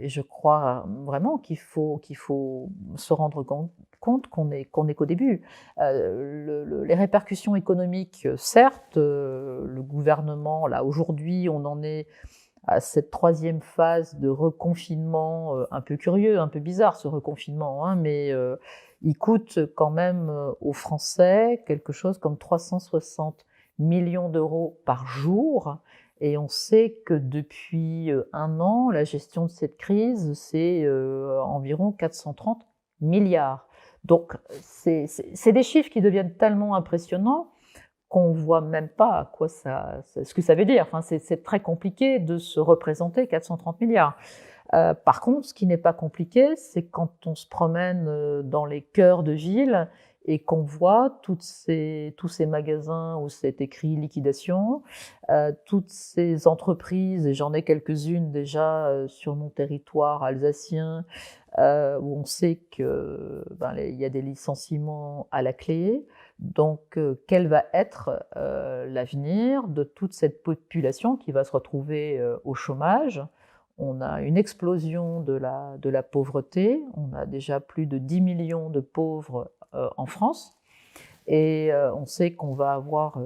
je crois vraiment qu'il faut se rendre compte qu'on est qu'au début. Les répercussions économiques, certes, le gouvernement, là aujourd'hui, on en est à cette troisième phase de reconfinement, un peu curieux, un peu bizarre ce reconfinement, mais il coûte quand même aux Français quelque chose comme 360 millions d'euros par jour. Et on sait que depuis 1 an, la gestion de cette crise, c'est environ 430 milliards. Donc c'est des chiffres qui deviennent tellement impressionnants qu'on ne voit même pas à quoi ce que ça veut dire. Enfin, c'est très compliqué de se représenter 430 milliards. Par contre, ce qui n'est pas compliqué, c'est quand on se promène dans les cœurs de ville et qu'on voit tous ces magasins où c'est écrit liquidation, toutes ces entreprises, et j'en ai quelques-unes déjà sur mon territoire alsacien, où on sait que il y a des licenciements à la clé. Donc, quel va être l'avenir de toute cette population qui va se retrouver au chômage? On a une explosion de la pauvreté. On a déjà plus de 10 millions de pauvres en France. Et on sait qu'on va avoir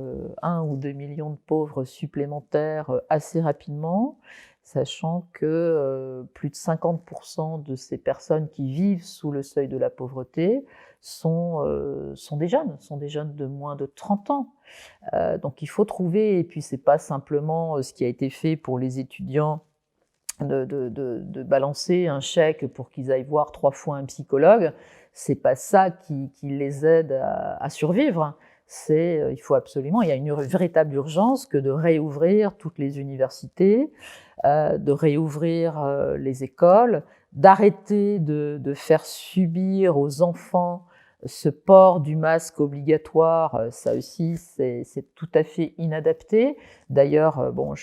1 ou 2 millions de pauvres supplémentaires assez rapidement, sachant que plus de 50% de ces personnes qui vivent sous le seuil de la pauvreté sont des jeunes de moins de 30 ans. Donc il faut trouver, et puis c'est pas simplement ce qui a été fait pour les étudiants, de balancer un chèque pour qu'ils aillent voir 3 fois un psychologue. C'est pas ça qui les aide à survivre. Il faut absolument, il y a une véritable urgence que de réouvrir toutes les universités, de réouvrir les écoles, d'arrêter de faire subir aux enfants ce port du masque obligatoire. Ça aussi, c'est tout à fait inadapté. D'ailleurs, bon,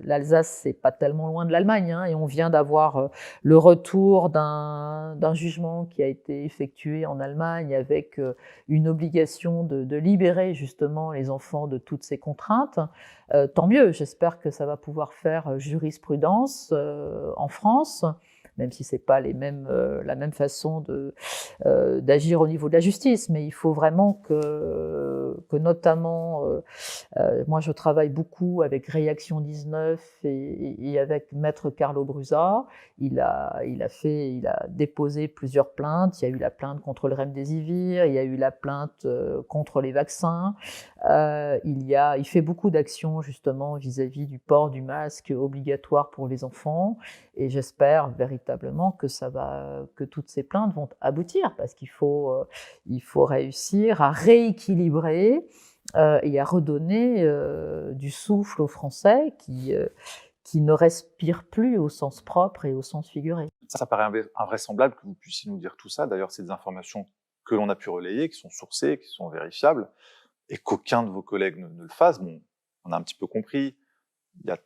l'Alsace, c'est pas tellement loin de l'Allemagne, et on vient d'avoir le retour d'un jugement qui a été effectué en Allemagne avec une obligation de libérer justement les enfants de toutes ces contraintes. Tant mieux, j'espère que ça va pouvoir faire jurisprudence en France, même si c'est pas la même façon d'agir au niveau de la justice, mais il faut vraiment que notamment, moi je travaille beaucoup avec Réaction 19 et avec Maître Carlo Brusa. Il a déposé plusieurs plaintes. Il y a eu la plainte contre le Remdesivir, il y a eu la plainte contre les vaccins. Il fait beaucoup d'actions justement vis-à-vis du port du masque obligatoire pour les enfants, et j'espère véritablement que toutes ces plaintes vont aboutir, parce qu'il faut réussir à rééquilibrer et à redonner du souffle aux Français qui ne respirent plus au sens propre et au sens figuré. Ça paraît invraisemblable que vous puissiez nous dire tout ça. D'ailleurs, c'est des informations que l'on a pu relayer, qui sont sourcées, qui sont vérifiables, et qu'aucun de vos collègues ne le fasse. Bon, on a un petit peu compris, il y a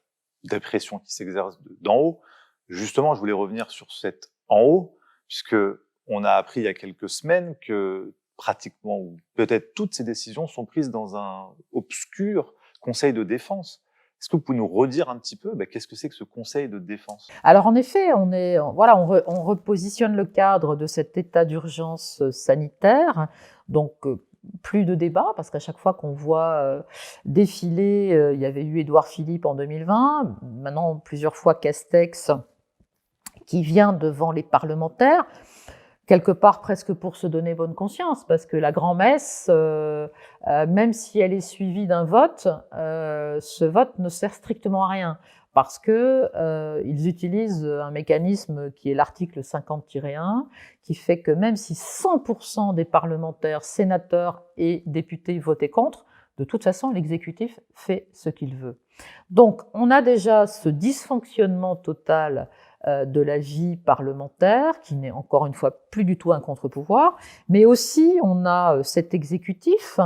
des pressions qui s'exercent d'en haut. Justement, je voulais revenir sur cet en haut, puisque on a appris il y a quelques semaines que pratiquement, ou peut-être toutes ces décisions sont prises dans un obscur conseil de défense. Est-ce que vous pouvez nous redire un petit peu qu'est-ce que c'est que ce conseil de défense? Alors en effet, on repositionne le cadre de cet état d'urgence sanitaire, donc plus de débat, parce qu'à chaque fois qu'on voit défiler, il y avait eu Édouard Philippe en 2020, maintenant plusieurs fois Castex qui vient devant les parlementaires, quelque part presque pour se donner bonne conscience, parce que la grand-messe, même si elle est suivie d'un vote, ce vote ne sert strictement à rien. parce que ils utilisent un mécanisme qui est l'article 50-1, qui fait que même si 100% des parlementaires, sénateurs et députés votaient contre, de toute façon, l'exécutif fait ce qu'il veut. Donc, on a déjà ce dysfonctionnement total de la vie parlementaire, qui n'est encore une fois plus du tout un contre-pouvoir, mais aussi on a cet exécutif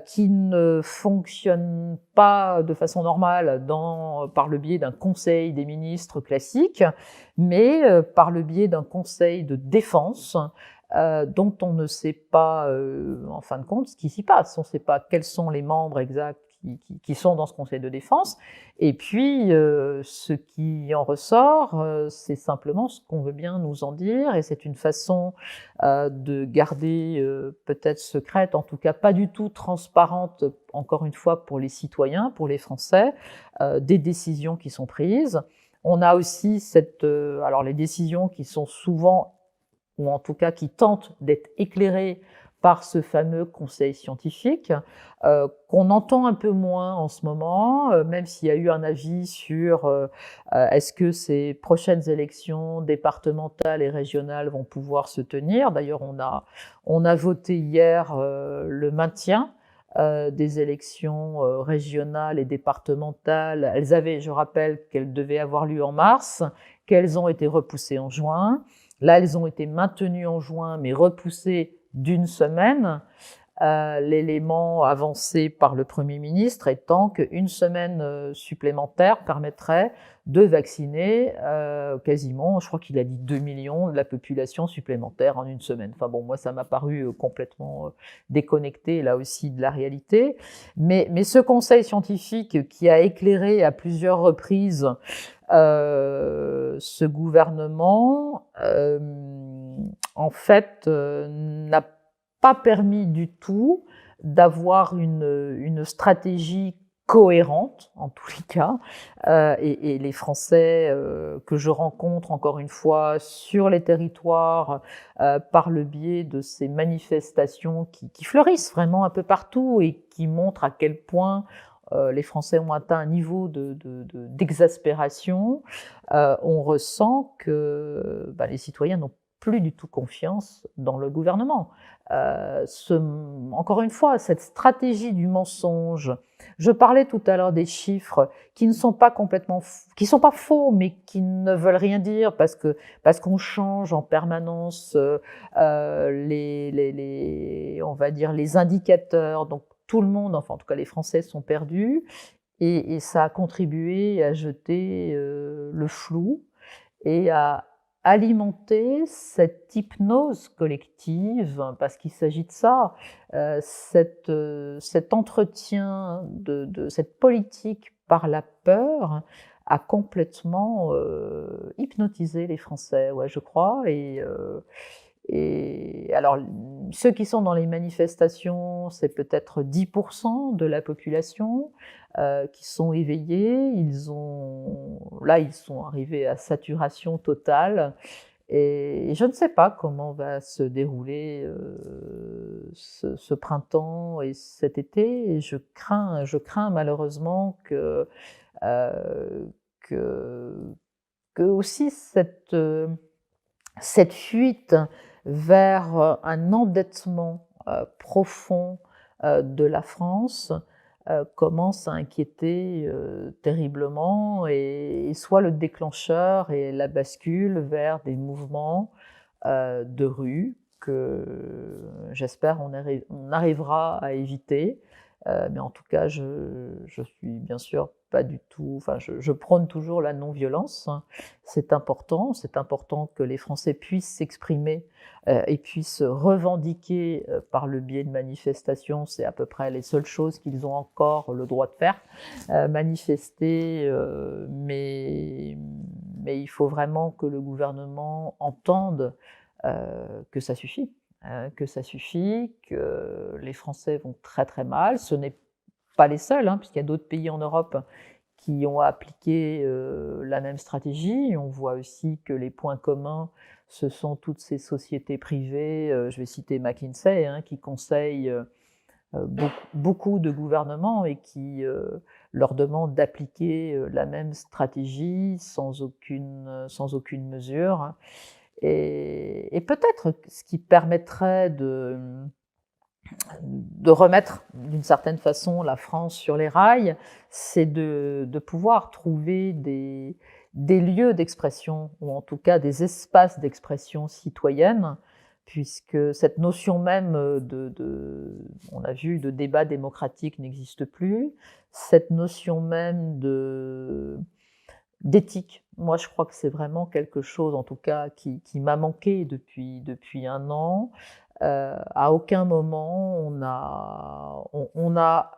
qui ne fonctionne pas de façon normale par le biais d'un conseil des ministres classique, mais par le biais d'un conseil de défense dont on ne sait pas, en fin de compte, ce qui s'y passe. On ne sait pas quels sont les membres exacts qui sont dans ce conseil de défense. Et puis, ce qui en ressort, c'est simplement ce qu'on veut bien nous en dire, et c'est une façon de garder peut-être secrète, en tout cas pas du tout transparente, encore une fois pour les citoyens, pour les Français, des décisions qui sont prises. On a aussi alors les décisions qui sont souvent, ou en tout cas qui tentent d'être éclairées par ce fameux conseil scientifique, qu'on entend un peu moins en ce moment, même s'il y a eu un avis sur est-ce que ces prochaines élections départementales et régionales vont pouvoir se tenir. D'ailleurs, on a voté hier le maintien des élections régionales et départementales. Je rappelle qu'elles devaient avoir lieu en mars, qu'elles ont été repoussées en juin. Là, elles ont été maintenues en juin, mais repoussées d'1 semaine. L'élément avancé par le Premier ministre étant qu'1 semaine supplémentaire permettrait de vacciner quasiment, je crois qu'il a dit 2 millions de la population supplémentaire en 1 semaine. Enfin bon, moi ça m'a paru complètement déconnecté là aussi de la réalité. Mais ce conseil scientifique qui a éclairé à plusieurs reprises ce gouvernement, en fait, n'a pas permis du tout d'avoir une stratégie cohérente, en tous les cas, et les Français que je rencontre, encore une fois, sur les territoires, par le biais de ces manifestations qui fleurissent vraiment un peu partout et qui montrent à quel point les Français ont atteint un niveau d'exaspération, on ressent que les citoyens n'ont plus du tout confiance dans le gouvernement. Encore une fois, cette stratégie du mensonge, je parlais tout à l'heure des chiffres qui ne sont pas qui sont pas faux, mais qui ne veulent rien dire parce qu'on change en permanence on va dire les indicateurs. Donc tout le monde, enfin en tout cas les Français sont perdus, et ça a contribué à jeter le flou et à alimenter cette hypnose collective, parce qu'il s'agit de ça, cet entretien de cette politique par la peur a complètement hypnotisé les Français, ouais, je crois. Et alors, ceux qui sont dans les manifestations, c'est peut-être 10% de la population qui sont éveillés. Ils sont arrivés à saturation totale. Et je ne sais pas comment va se dérouler ce printemps et cet été. Et je crains malheureusement que aussi cette fuite vers un endettement profond de la France commence à inquiéter terriblement et soit le déclencheur et la bascule vers des mouvements de rue que j'espère on arrivera à éviter. Mais en tout cas, je suis bien sûr pas du tout. Enfin, je prône toujours la non-violence. C'est important que les Français puissent s'exprimer et puissent revendiquer par le biais de manifestations. C'est à peu près les seules choses qu'ils ont encore le droit de faire, manifester. Mais il faut vraiment que le gouvernement entende que ça suffit. Que les Français vont très très mal. Ce n'est pas les seuls, puisqu'il y a d'autres pays en Europe qui ont appliqué la même stratégie. On voit aussi que les points communs, ce sont toutes ces sociétés privées, je vais citer McKinsey, qui conseillent beaucoup de gouvernements et qui leur demandent d'appliquer la même stratégie sans aucune mesure. Et peut-être ce qui permettrait de remettre d'une certaine façon la France sur les rails, c'est de pouvoir trouver des lieux d'expression, ou en tout cas des espaces d'expression citoyenne, puisque cette notion même on a vu, de débat démocratique n'existe plus. Cette notion même d'éthique, moi je crois que c'est vraiment quelque chose, en tout cas, qui m'a manqué depuis un an. À aucun moment on a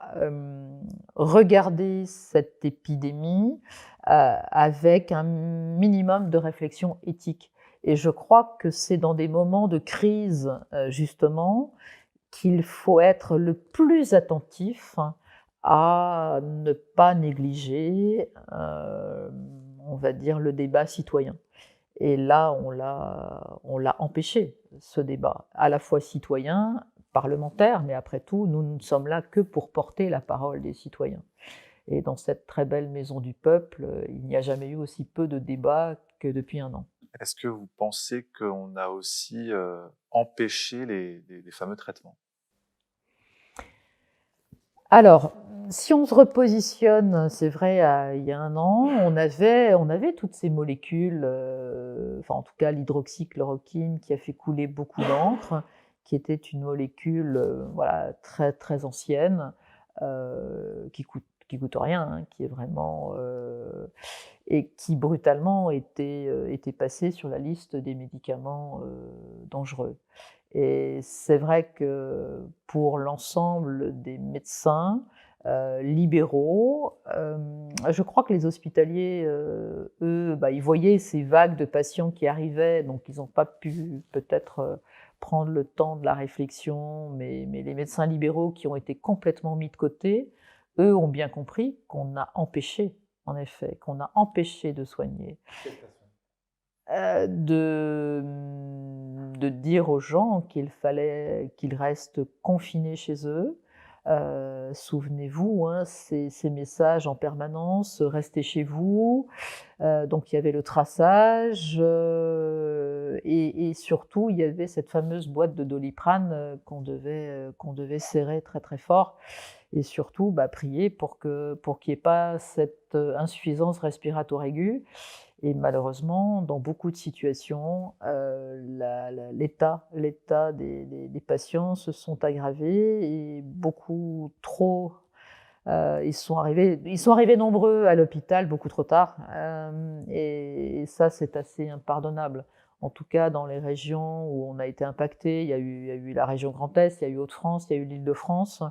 regardé cette épidémie avec un minimum de réflexion éthique. Et je crois que c'est dans des moments de crise, justement, qu'il faut être le plus attentif à ne pas négliger, on va dire, le débat citoyen. Et là, on l'a empêché, ce débat, à la fois citoyen, parlementaire, mais après tout, nous ne sommes là que pour porter la parole des citoyens. Et dans cette très belle maison du peuple, il n'y a jamais eu aussi peu de débats que depuis un an. Est-ce que vous pensez qu'on a aussi empêché les fameux traitements? Alors, si on se repositionne, c'est vrai, il y a un an, on avait toutes ces molécules, enfin en tout cas l'hydroxychloroquine, qui a fait couler beaucoup d'encre, qui était une molécule voilà, très, très ancienne, qui coûte rien, hein, qui est vraiment et qui brutalement était passée sur la liste des médicaments dangereux. Et c'est vrai que pour l'ensemble des médecins libéraux, je crois que les hospitaliers, eux, ils voyaient ces vagues de patients qui arrivaient, donc ils n'ont pas pu peut-être prendre le temps de la réflexion, mais les médecins libéraux qui ont été complètement mis de côté, eux ont bien compris qu'on a empêché, en effet, qu'on a empêché de soigner. De dire aux gens qu'il fallait qu'ils restent confinés chez eux. Souvenez-vous, hein, ces messages en permanence, restez chez vous. Donc il y avait le traçage et surtout il y avait cette fameuse boîte de Doliprane qu'on devait serrer très très fort. Et surtout prier pour qu'il n'y ait pas cette insuffisance respiratoire aiguë. Et malheureusement, dans beaucoup de situations, l'état des patients se sont aggravés et beaucoup trop. Ils sont arrivés nombreux à l'hôpital beaucoup trop tard. Et ça, c'est assez impardonnable. En tout cas, dans les régions où on a été impacté, il y a eu la région Grand Est, il y a eu Hauts-de-France, il y a eu l'Île-de-France.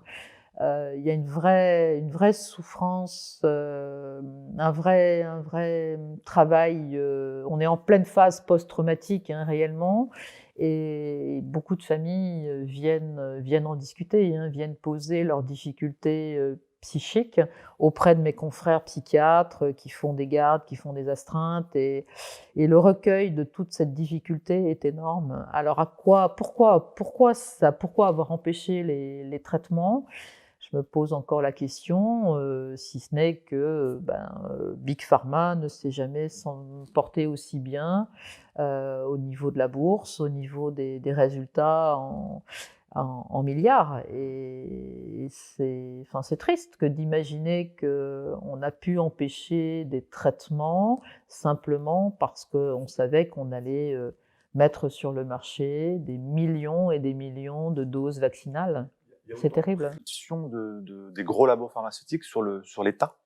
Il y a une vraie souffrance, un vrai travail. On est en pleine phase post-traumatique, hein, réellement, et beaucoup de familles viennent en discuter, hein, viennent poser leurs difficultés psychiques auprès de mes confrères psychiatres qui font des gardes, qui font des astreintes, et le recueil de toute cette difficulté est énorme. Alors pourquoi avoir empêché les traitements ? Je me pose encore la question, si ce n'est que Big Pharma ne s'est jamais porté aussi bien au niveau de la bourse, au niveau des résultats en milliards. Et c'est triste que d'imaginer qu'on a pu empêcher des traitements simplement parce qu'on savait qu'on allait mettre sur le marché des millions et des millions de doses vaccinales. C'est terrible. Des gros labos pharmaceutiques sur l'État?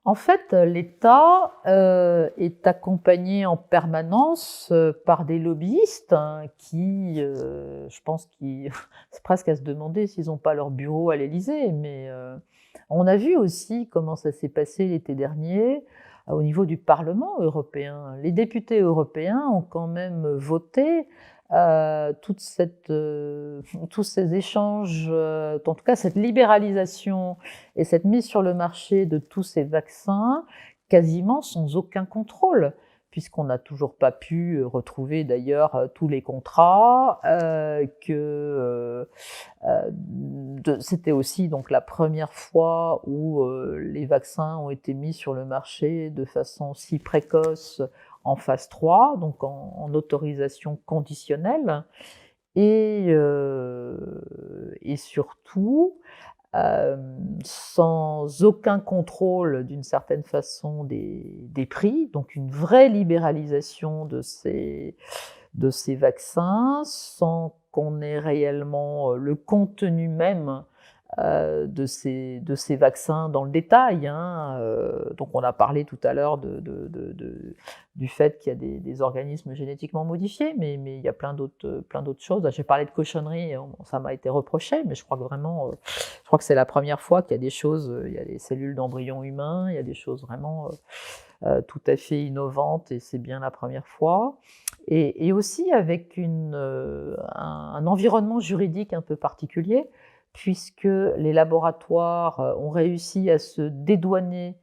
En fait, l'État est accompagné en permanence par des lobbyistes, hein, qui, je pense, c'est presque à se demander s'ils n'ont pas leur bureau à l'Élysée. Mais on a vu aussi comment ça s'est passé l'été dernier au niveau du Parlement européen. Les députés européens ont quand même voté tous ces échanges, en tout cas cette libéralisation et cette mise sur le marché de tous ces vaccins, quasiment sans aucun contrôle, puisqu'on n'a toujours pas pu retrouver d'ailleurs tous les contrats, c'était aussi donc la première fois où les vaccins ont été mis sur le marché de façon si précoce en phase 3, donc en autorisation conditionnelle, et surtout sans aucun contrôle d'une certaine façon des prix, donc une vraie libéralisation de ces vaccins, sans qu'on ait réellement le contenu même de ces vaccins dans le détail. Donc on a parlé tout à l'heure du fait qu'il y a des organismes génétiquement modifiés, mais il y a plein d'autres choses. J'ai parlé de cochonnerie, ça m'a été reproché, mais je crois que vraiment, je crois que c'est la première fois qu'il y a des choses, il y a des cellules d'embryons humains, il y a des choses vraiment tout à fait innovantes, et c'est bien la première fois. Et aussi avec un environnement juridique un peu particulier, puisque les laboratoires ont réussi à se dédouaner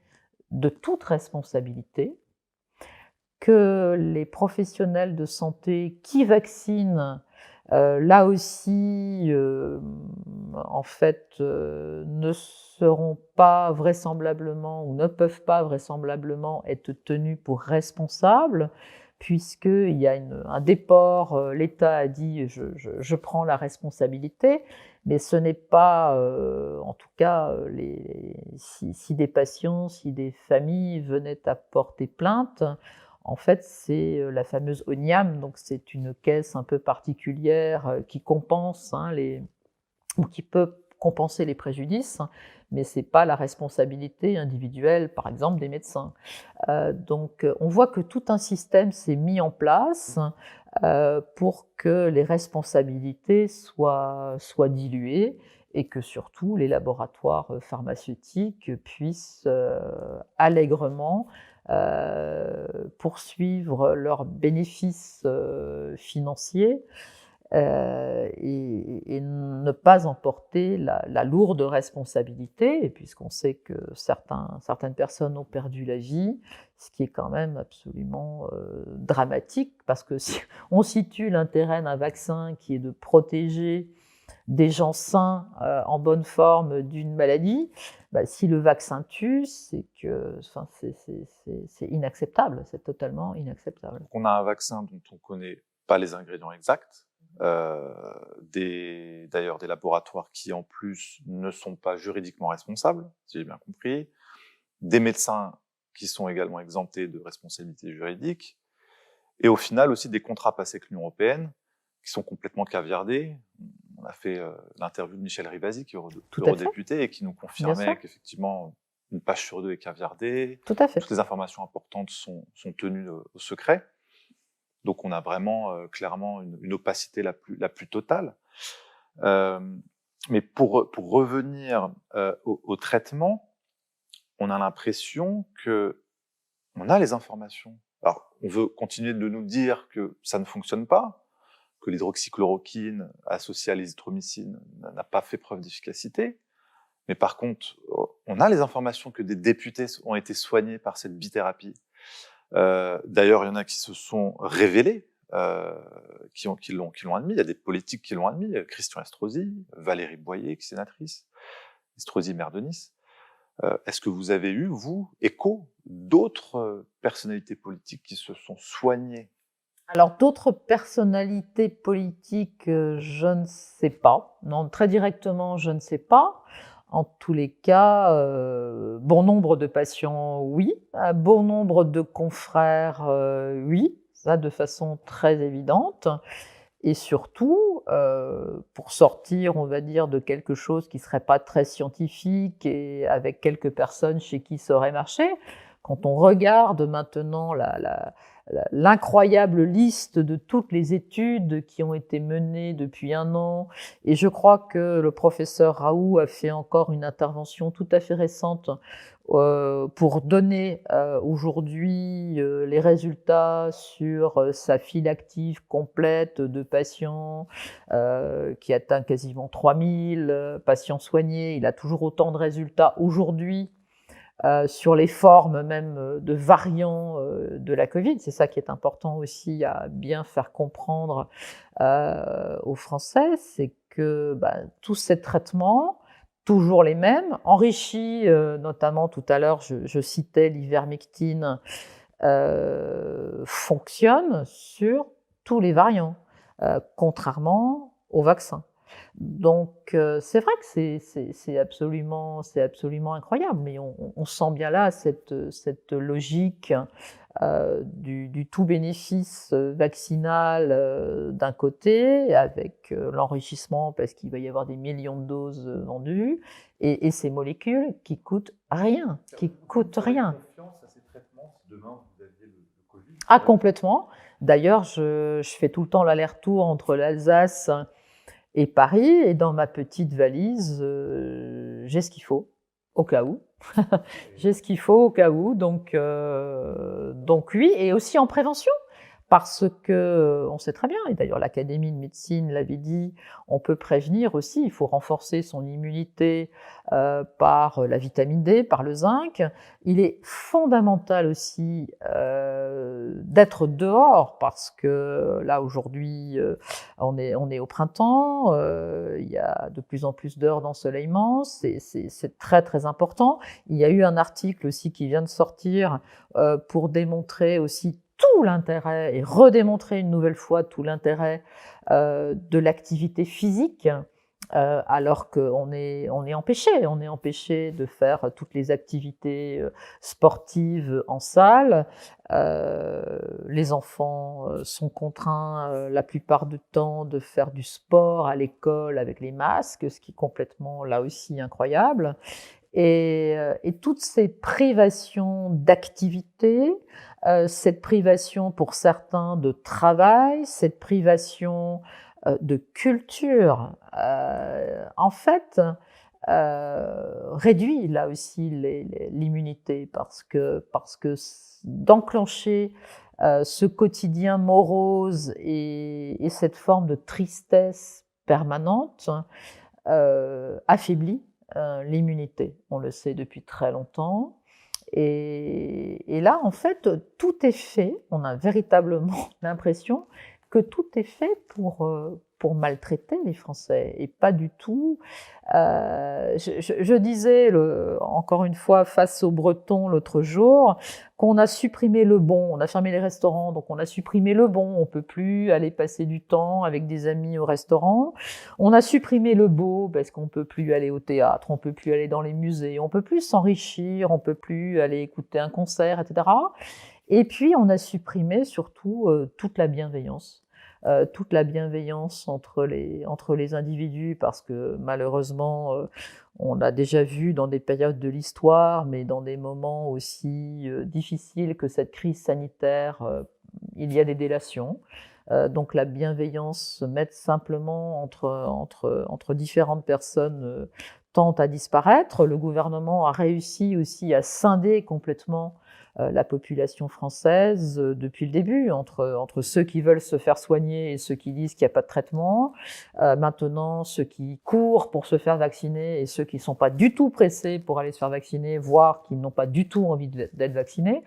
de toute responsabilité, que les professionnels de santé qui vaccinent, là aussi, en fait, ne seront pas vraisemblablement ou ne peuvent pas vraisemblablement être tenus pour responsables, puisqu'il y a un déport, l'État a dit je prends la responsabilité, mais ce n'est pas, en tout cas, si des patients, si des familles venaient à porter plainte, en fait, c'est la fameuse ONIAM, donc c'est une caisse un peu particulière qui compense ou qui peut compenser les préjudices, mais ce n'est pas la responsabilité individuelle, par exemple, des médecins. Donc on voit que tout un système s'est mis en place pour que les responsabilités soient diluées, et que surtout les laboratoires pharmaceutiques puissent allègrement poursuivre leurs bénéfices financiers et ne pas emporter la lourde responsabilité, et puisqu'on sait que certaines personnes ont perdu la vie, ce qui est quand même absolument dramatique, parce que si on situe l'intérêt d'un vaccin qui est de protéger des gens sains en bonne forme d'une maladie, si le vaccin tue, c'est inacceptable, c'est totalement inacceptable. On a un vaccin dont on ne connaît pas les ingrédients exacts, d'ailleurs des laboratoires qui en plus ne sont pas juridiquement responsables, si j'ai bien compris, des médecins qui sont également exemptés de responsabilité juridique, et au final aussi des contrats passés avec l'Union européenne qui sont complètement caviardés. On a fait l'interview de Michel Rivasi, qui est eurodéputé, et qui nous confirmait qu'effectivement une page sur deux est caviardée. Tout à fait. Toutes les informations importantes sont tenues au secret. Donc on a vraiment clairement une opacité la plus totale. Mais pour revenir au traitement, on a l'impression que on a les informations. Alors on veut continuer de nous dire que ça ne fonctionne pas, que l'hydroxychloroquine associée à l'azithromycine n'a pas fait preuve d'efficacité. Mais par contre, on a les informations que des députés ont été soignés par cette bithérapie. D'ailleurs, il y en a qui se sont révélés, qui l'ont admis. Il y a des politiques qui l'ont admis. Christian Estrosi, Valérie Boyer, qui est sénatrice, Estrosi, maire de Nice. Est-ce que vous avez eu, vous, écho d'autres personnalités politiques qui se sont soignées? Alors, d'autres personnalités politiques, je ne sais pas. Non, très directement, je ne sais pas. En tous les cas, bon nombre de patients, oui. Bon nombre de confrères, oui. Ça, de façon très évidente. Et surtout, pour sortir, on va dire, de quelque chose qui ne serait pas très scientifique et avec quelques personnes chez qui ça aurait marché, quand on regarde maintenant l'incroyable liste de toutes les études qui ont été menées depuis 1 an, et je crois que le professeur Raoult a fait encore une intervention tout à fait récente pour donner aujourd'hui les résultats sur sa file active complète de patients qui atteint quasiment 3000 patients soignés. Il a toujours autant de résultats aujourd'hui sur les formes même de variants de la Covid. C'est ça qui est important aussi à bien faire comprendre aux Français, c'est que tous ces traitements, toujours les mêmes, enrichis, notamment tout à l'heure, je citais l'ivermectine, fonctionnent sur tous les variants, contrairement au vaccin. Donc, c'est vrai que c'est absolument incroyable, mais on sent bien là cette logique du tout bénéfice vaccinal d'un côté, avec l'enrichissement parce qu'il va y avoir des millions de doses vendues, et ces molécules qui coûtent rien, qui coûtent rien. Confiance à ces traitements si demain vous aviez le Covid? Ah, complètement. D'ailleurs, je fais tout le temps l'aller-retour entre l'Alsace et Paris, et dans ma petite valise, j'ai ce qu'il faut, au cas où. J'ai ce qu'il faut au cas où, donc oui, et aussi en prévention, parce que on sait très bien, et d'ailleurs l'Académie de médecine l'avait dit, on peut prévenir aussi, il faut renforcer son immunité par la vitamine D, par le zinc. Il est fondamental aussi d'être dehors, parce que là aujourd'hui on est au printemps, il y a de plus en plus d'heures d'ensoleillement, c'est très très important. Il y a eu un article aussi qui vient de sortir pour démontrer aussi tout l'intérêt, et redémontrer une nouvelle fois tout l'intérêt de l'activité physique, alors qu'on est empêché de faire toutes les activités sportives en salle. Les enfants sont contraints la plupart du temps de faire du sport à l'école avec les masques, ce qui est complètement là aussi incroyable. Et toutes ces privations d'activité, cette privation pour certains de travail, cette privation de culture, en fait, réduit là aussi l'immunité, parce que d'enclencher ce quotidien morose et cette forme de tristesse permanente affaiblit l'immunité. On le sait depuis très longtemps. Et là, en fait, tout est fait. On a véritablement l'impression que tout est fait pour maltraiter les Français, et pas du tout. Je disais, encore une fois, face aux Bretons l'autre jour, qu'on a supprimé le bon. On a fermé les restaurants, donc on a supprimé le bon. On peut plus aller passer du temps avec des amis au restaurant. On a supprimé le beau, parce qu'on peut plus aller au théâtre, on peut plus aller dans les musées, on peut plus s'enrichir, on peut plus aller écouter un concert, etc. Et puis on a supprimé surtout toute la bienveillance. Toute la bienveillance entre les individus, parce que malheureusement, on l'a déjà vu dans des périodes de l'histoire, mais dans des moments aussi difficiles que cette crise sanitaire, il y a des délations. Donc la bienveillance, se mettre simplement entre différentes personnes, tend à disparaître. Le gouvernement a réussi aussi à scinder complètement la population française depuis le début, entre ceux qui veulent se faire soigner et ceux qui disent qu'il n'y a pas de traitement. Maintenant, ceux qui courent pour se faire vacciner et ceux qui ne sont pas du tout pressés pour aller se faire vacciner, voire qui n'ont pas du tout envie d'être vaccinés.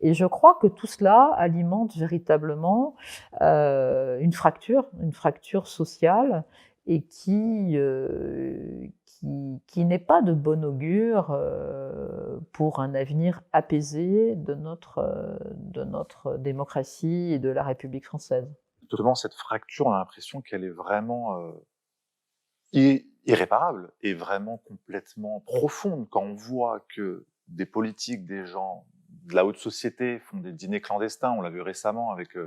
Et je crois que tout cela alimente véritablement une fracture sociale, et qui n'est pas de bon augure pour un avenir apaisé de notre démocratie et de la République française. Totalement, cette fracture, on a l'impression qu'elle est vraiment irréparable et vraiment complètement profonde, quand on voit que des politiques, des gens de la haute société font des dîners clandestins. On l'a vu récemment avec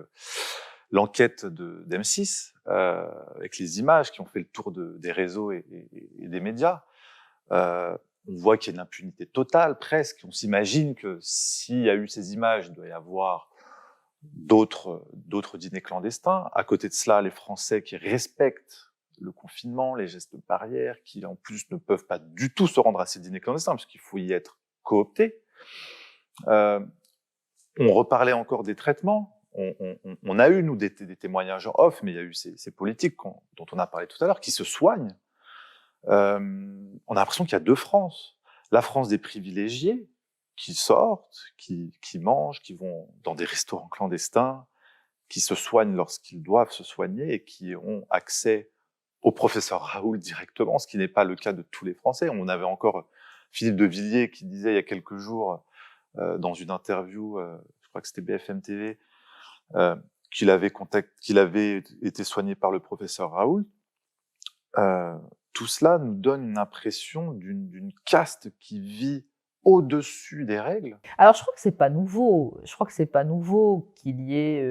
l'enquête d'M6, avec les images qui ont fait le tour des réseaux et des médias. On voit qu'il y a une impunité totale, presque. On s'imagine que s'il y a eu ces images, il doit y avoir d'autres dîners clandestins. À côté de cela, les Français qui respectent le confinement, les gestes barrières, qui en plus ne peuvent pas du tout se rendre à ces dîners clandestins, parce qu'il faut y être coopté. On reparlait encore des traitements. On a eu, nous, des témoignages off, mais il y a eu ces politiques dont on a parlé tout à l'heure, qui se soignent. On a l'impression qu'il y a deux France. La France des privilégiés, qui sortent, qui mangent, qui vont dans des restaurants clandestins, qui se soignent lorsqu'ils doivent se soigner et qui ont accès au professeur Raoult directement, ce qui n'est pas le cas de tous les Français. On avait encore Philippe de Villiers qui disait il y a quelques jours dans une interview, je crois que c'était BFM TV, qu'il avait été soigné par le professeur Raoult. Tout cela nous donne une impression d'une caste qui vit au-dessus des règles. Alors, je crois que c'est pas nouveau. Je crois que c'est pas nouveau qu'il y ait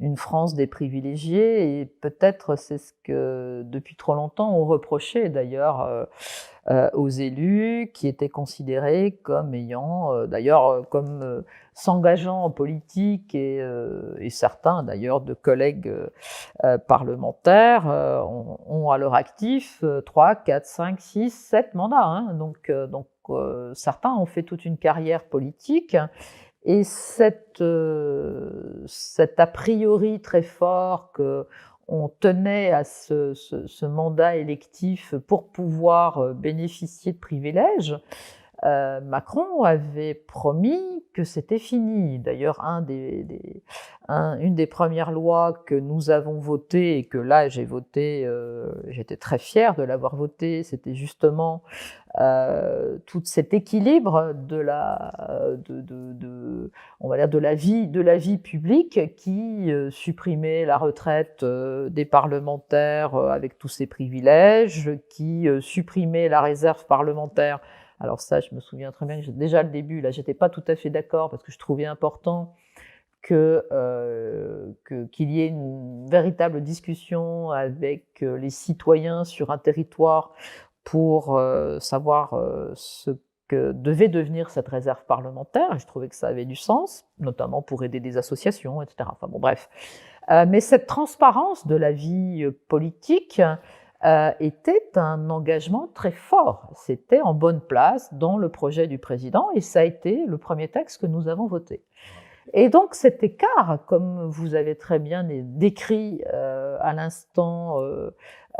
une France des privilégiés, et peut-être c'est ce que depuis trop longtemps on reprochait d'ailleurs aux élus qui étaient considérés comme ayant, comme s'engageant en politique, et certains d'ailleurs de collègues parlementaires ont à leur actif 3, 4, 5, 6, 7 mandats. Hein. Donc certains ont fait toute une carrière politique. Et cet a priori très fort qu'on tenait à ce mandat électif pour pouvoir bénéficier de privilèges, Macron avait promis que c'était fini. D'ailleurs, une des premières lois que nous avons votées, et que là j'ai voté, j'étais très fière de l'avoir votée, c'était justement tout cet équilibre on va dire de la vie publique, qui supprimait la retraite des parlementaires avec tous ses privilèges, qui supprimait la réserve parlementaire. Alors ça, je me souviens très bien, déjà le début, là, j'étais pas tout à fait d'accord, parce que je trouvais important qu'il y ait une véritable discussion avec les citoyens sur un territoire pour savoir ce que devait devenir cette réserve parlementaire. Et je trouvais que ça avait du sens, notamment pour aider des associations, etc. Enfin bon, bref. Mais cette transparence de la vie politique était un engagement très fort. C'était en bonne place dans le projet du président, et ça a été le premier texte que nous avons voté. Et donc cet écart, comme vous avez très bien décrit à l'instant,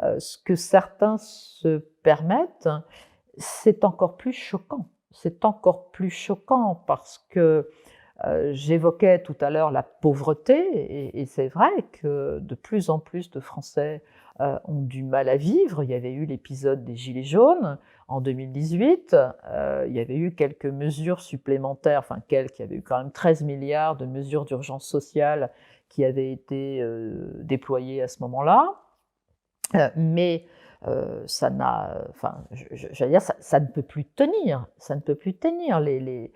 ce que certains se permettent, c'est encore plus choquant. C'est encore plus choquant parce que j'évoquais tout à l'heure la pauvreté, et c'est vrai que de plus en plus de Français ont du mal à vivre. Il y avait eu l'épisode des Gilets jaunes en 2018, il y avait eu quelques mesures supplémentaires, il y avait eu quand même 13 milliards de mesures d'urgence sociale qui avaient été déployées à ce moment-là, mais ça ne peut plus tenir, les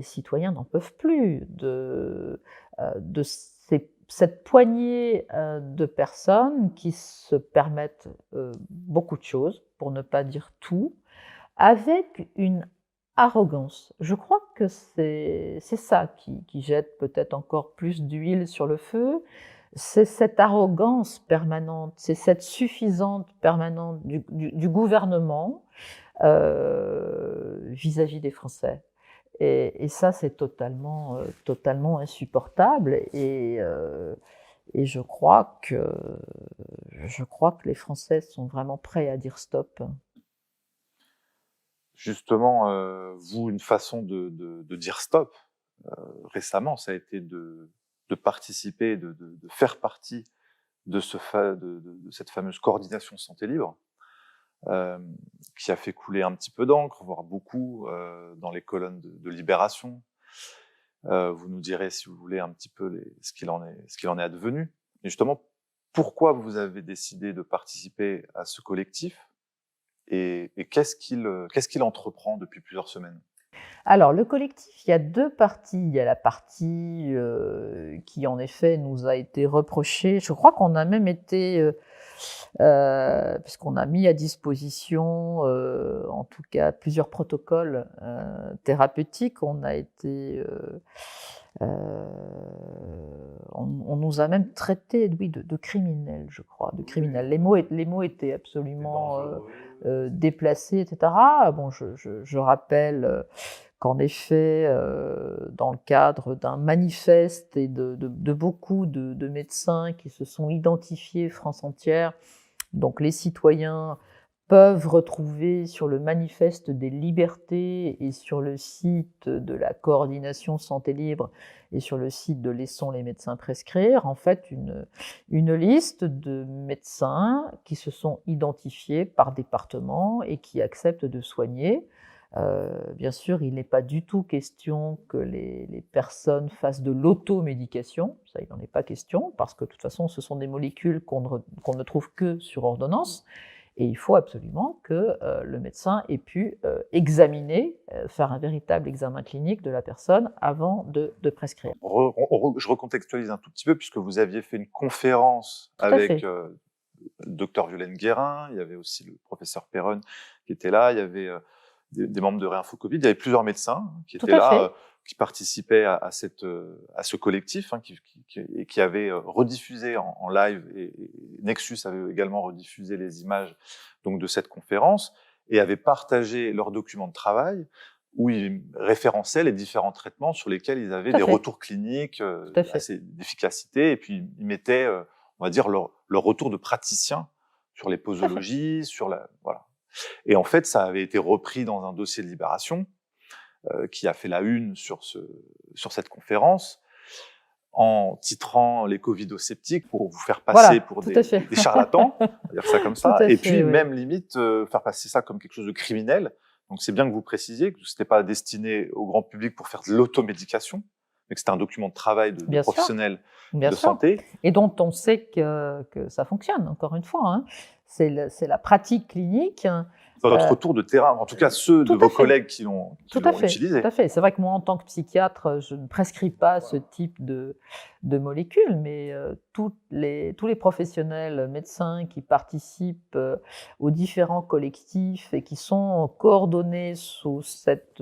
citoyens n'en peuvent plus de cette poignée de personnes qui se permettent beaucoup de choses, pour ne pas dire tout, avec une arrogance. Je crois que c'est ça qui jette peut-être encore plus d'huile sur le feu. C'est cette arrogance permanente, c'est cette suffisance permanente du gouvernement vis-à-vis des Français. Et ça, c'est totalement insupportable. Et je crois que les Français sont vraiment prêts à dire stop. Justement, vous, une façon de dire stop, récemment, ça a été de participer, de faire partie de cette fameuse coordination santé libre, qui a fait couler un petit peu d'encre, voire beaucoup, dans les colonnes de Libération. Vous nous direz, si vous voulez, un petit peu ce qu'il en est advenu. Et justement, pourquoi vous avez décidé de participer à ce collectif, et qu'est-ce qu'il entreprend depuis plusieurs semaines? Alors, le collectif, il y a deux parties. Il y a la partie qui, en effet, nous a été reprochée. Je crois qu'on a même été, puisqu'on a mis à disposition, en tout cas, plusieurs protocoles thérapeutiques. On a été, on nous a même traité, oui, de criminels, je crois, de criminels. Les mots étaient absolument déplacés, etc. Bon, je rappelle qu'en effet, dans le cadre d'un manifeste et de beaucoup de médecins qui se sont identifiés France entière, donc les citoyens peuvent retrouver sur le manifeste des libertés et sur le site de la coordination santé libre et sur le site de Laissons les médecins prescrire, en fait, une liste de médecins qui se sont identifiés par département et qui acceptent de soigner. Bien sûr, il n'est pas du tout question que les personnes fassent de l'automédication, ça il n'en est pas question, parce que de toute façon ce sont des molécules qu'on ne trouve que sur ordonnance, et il faut absolument que le médecin ait pu examiner, faire un véritable examen clinique de la personne avant de prescrire. Je recontextualise un tout petit peu, puisque vous aviez fait une conférence Tout à avec fait. le docteur Violaine Guérin, il y avait aussi le professeur Perron qui était là, il y avait des membres de Réinfo Covid, il y avait plusieurs médecins qui Tout étaient à là, fait. qui participaient à ce collectif, hein, qui avait rediffusé en live, et Nexus avait également rediffusé les images donc de cette conférence, et avait partagé leurs documents de travail où ils référençaient les différents traitements sur lesquels ils avaient Tout à des fait. retours cliniques Tout à fait. assez d'efficacité, et puis ils mettaient, on va dire, leur retour de praticien sur les Tout à fait. posologies, voilà. Et en fait, ça avait été repris dans un dossier de Libération qui a fait la une sur cette conférence, en titrant les covidosceptiques pour vous faire passer Voilà, pour tout à fait. des charlatans, on va dire ça comme Tout ça, à et fait, puis oui. même limite faire passer ça comme quelque chose de criminel. Donc c'est bien que vous précisiez que c'était pas destiné au grand public pour faire de l'automédication, mais que c'était un document de travail de Bien sûr, professionnels bien de sûr. santé. Et dont on sait que ça fonctionne, encore une fois, hein. C'est la pratique clinique. Dans votre retour de terrain, en tout cas ceux de Tout à vos fait. collègues qui l'ont Tout à fait, utilisé. tout à fait. C'est vrai que moi, en tant que psychiatre, je ne prescris pas ce type de molécules, mais tous les professionnels médecins qui participent aux différents collectifs et qui sont coordonnés sous cette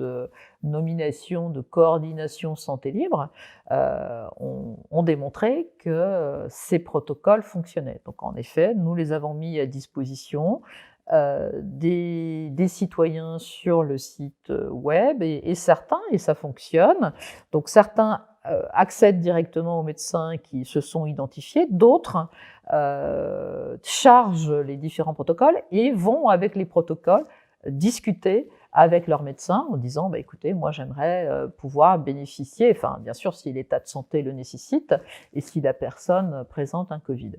nomination de coordination santé libre ont démontré que ces protocoles fonctionnaient. Donc en effet, nous les avons mis à disposition des citoyens sur le site web, et certains, et ça fonctionne, donc certains accèdent directement aux médecins qui se sont identifiés, d'autres chargent les différents protocoles et vont avec les protocoles discuter avec leur médecin en disant bah, écoutez, moi j'aimerais pouvoir bénéficier, enfin bien sûr si l'état de santé le nécessite et si la personne présente un Covid.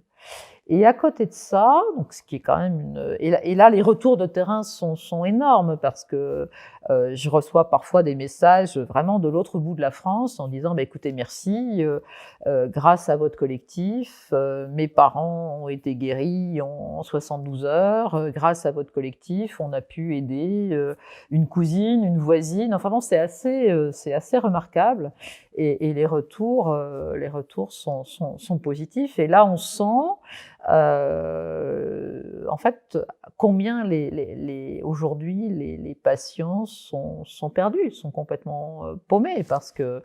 Et à côté de ça, donc ce qui est quand même et là les retours de terrain sont énormes parce que je reçois parfois des messages vraiment de l'autre bout de la France en disant bah, écoutez merci, grâce à votre collectif, mes parents ont été guéris en 72 heures, grâce à votre collectif on a pu aider une cousine, une voisine, enfin bon c'est assez remarquable, et les retours sont positifs, et là on sent en fait, combien aujourd'hui les patients sont perdus, sont complètement paumés, parce que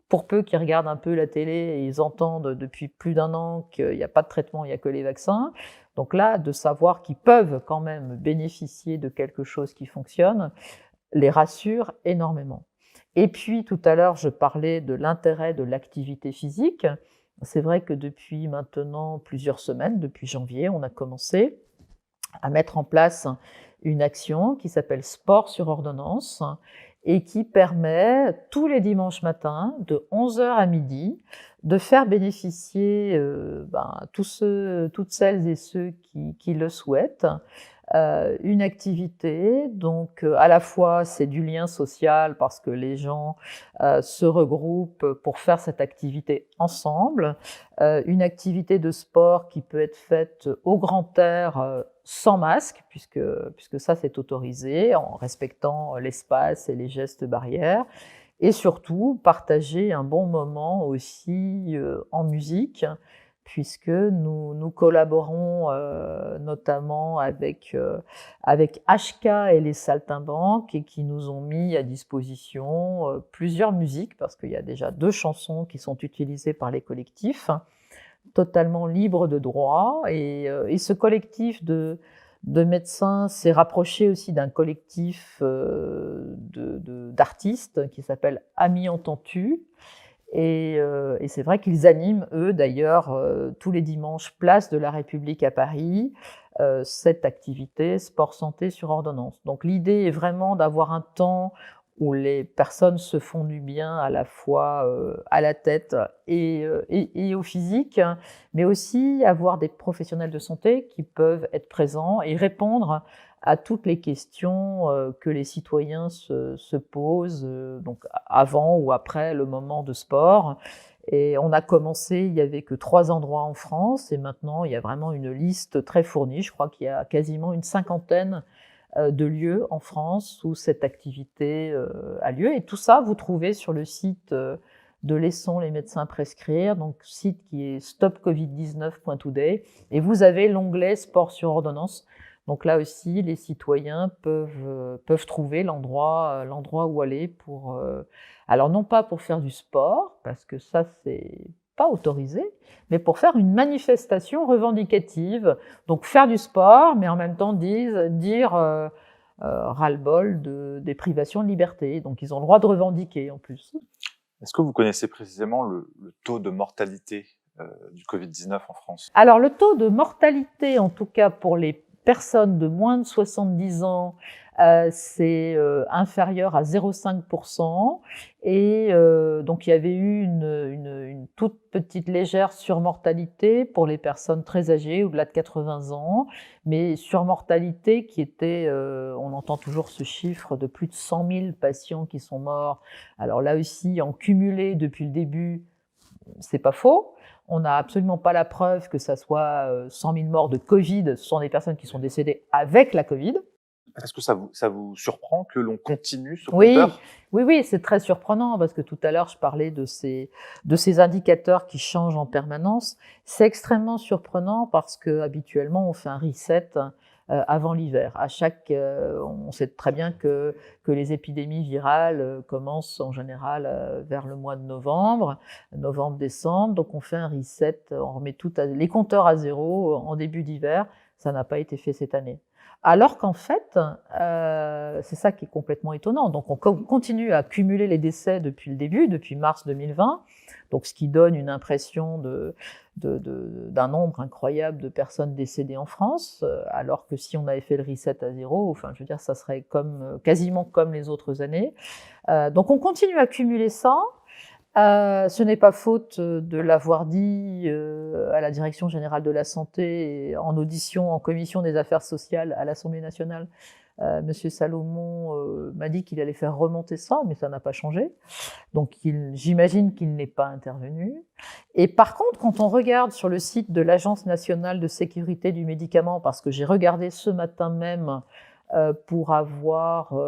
pour peu qu'ils regardent un peu la télé et ils entendent depuis plus d'1 an qu'il n'y a pas de traitement, il n'y a que les vaccins. Donc là, de savoir qu'ils peuvent quand même bénéficier de quelque chose qui fonctionne, les rassure énormément. Et puis tout à l'heure, je parlais de l'intérêt de l'activité physique. C'est vrai que depuis maintenant plusieurs semaines, depuis janvier, on a commencé à mettre en place une action qui s'appelle Sport sur ordonnance et qui permet tous les dimanches matins de 11h à midi de faire bénéficier toutes celles et ceux qui le souhaitent une activité, donc à la fois c'est du lien social parce que les gens se regroupent pour faire cette activité ensemble, une activité de sport qui peut être faite au grand air sans masque, puisque ça c'est autorisé, en respectant l'espace et les gestes barrières, et surtout partager un bon moment aussi en musique, puisque nous collaborons notamment avec HK et les Saltimbanques, et qui nous ont mis à disposition plusieurs musiques, parce qu'il y a déjà 2 chansons qui sont utilisées par les collectifs, totalement libres de droit, et ce collectif de médecins s'est rapproché aussi d'un collectif d'artistes qui s'appelle Amis Entends-tu. Et c'est vrai qu'ils animent, eux d'ailleurs, tous les dimanches, place de la République à Paris, cette activité sport-santé sur ordonnance. Donc l'idée est vraiment d'avoir un temps où les personnes se font du bien à la fois à la tête et au physique, mais aussi avoir des professionnels de santé qui peuvent être présents et répondre à toutes les questions que les citoyens se posent, donc avant ou après le moment de sport. Et on a commencé, il n'y avait que 3 endroits en France, et maintenant il y a vraiment une liste très fournie. Je crois qu'il y a quasiment une cinquantaine de lieux en France où cette activité a lieu. Et tout ça, vous trouvez sur le site de Laissons les médecins prescrire, donc site qui est stopcovid19.today, et vous avez l'onglet sport sur ordonnance. Donc là aussi, les citoyens peuvent trouver l'endroit où aller pour... alors non pas pour faire du sport, parce que ça c'est pas autorisé, mais pour faire une manifestation revendicative. Donc faire du sport, mais en même temps dire ras-le-bol des privations de liberté. Donc ils ont le droit de revendiquer en plus. Est-ce que vous connaissez précisément le taux de mortalité du Covid-19 en France? Alors le taux de mortalité, en tout cas pour les personnes de moins de 70 ans, c'est inférieur à 0,5%. Et donc il y avait eu une toute petite légère surmortalité pour les personnes très âgées, au-delà de 80 ans, mais surmortalité qui était, on entend toujours ce chiffre de plus de 100 000 patients qui sont morts. Alors là aussi, en cumulé depuis le début, c'est pas faux. On n'a absolument pas la preuve que ça soit 100 000 morts de Covid. Ce sont des personnes qui sont décédées avec la Covid. Est-ce que ça vous surprend que l'on continue ce Oui, compteur? oui, c'est très surprenant parce que tout à l'heure, je parlais de ces indicateurs qui changent en permanence. C'est extrêmement surprenant parce que habituellement, on fait un reset avant l'hiver. On sait très bien que les épidémies virales commencent en général vers le mois de novembre-décembre. Donc on fait un reset, on remet les compteurs à zéro en début d'hiver. Ça n'a pas été fait cette année. Alors qu'en fait, c'est ça qui est complètement étonnant. Donc on continue à cumuler les décès depuis le début, depuis mars 2020, donc ce qui donne une impression d'un nombre incroyable de personnes décédées en France, alors que si on avait fait le reset à zéro, enfin, je veux dire, ça serait quasiment comme les autres années. Donc on continue à cumuler ça. Ce n'est pas faute de l'avoir dit à la Direction générale de la santé et en audition en commission des affaires sociales à l'Assemblée nationale. Monsieur Salomon m'a dit qu'il allait faire remonter ça, mais ça n'a pas changé. Donc j'imagine qu'il n'est pas intervenu. Et par contre, quand on regarde sur le site de l'Agence nationale de sécurité du médicament, parce que j'ai regardé ce matin même pour avoir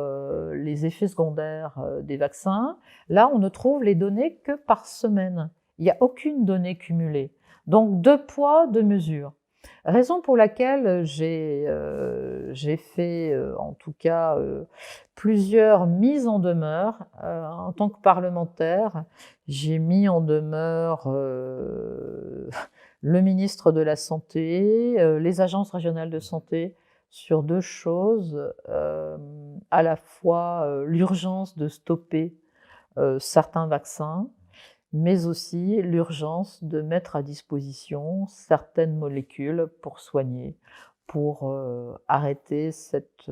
les effets secondaires des vaccins, là, on ne trouve les données que par semaine. Il n'y a aucune donnée cumulée. Donc, 2 poids, 2 mesures. Raison pour laquelle j'ai fait, en tout cas, plusieurs mises en demeure. En tant que parlementaire, j'ai mis en demeure le ministre de la Santé, les agences régionales de santé, sur 2 choses, à la fois l'urgence de stopper certains vaccins, mais aussi l'urgence de mettre à disposition certaines molécules pour soigner, pour arrêter cette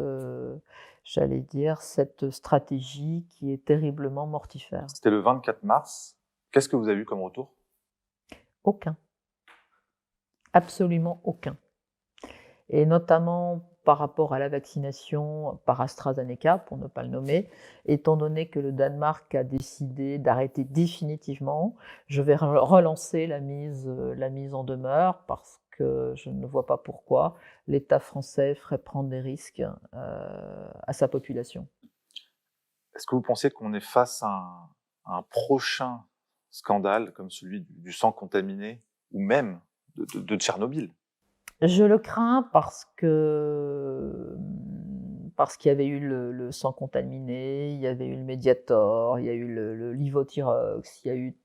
stratégie qui est terriblement mortifère. C'était le 24 mars. Qu'est-ce que vous avez eu comme retour? Aucun. Absolument aucun. Et notamment par rapport à la vaccination par AstraZeneca, pour ne pas le nommer, étant donné que le Danemark a décidé d'arrêter définitivement, je vais relancer la mise en demeure parce que je ne vois pas pourquoi l'État français ferait prendre des risques à sa population. Est-ce que vous pensez qu'on est face à un prochain scandale comme celui du sang contaminé ou même de Tchernobyl? Je le crains parce qu'il y avait eu le sang contaminé, il y avait eu le Mediator, il y a eu le Levothyrox, il y a eu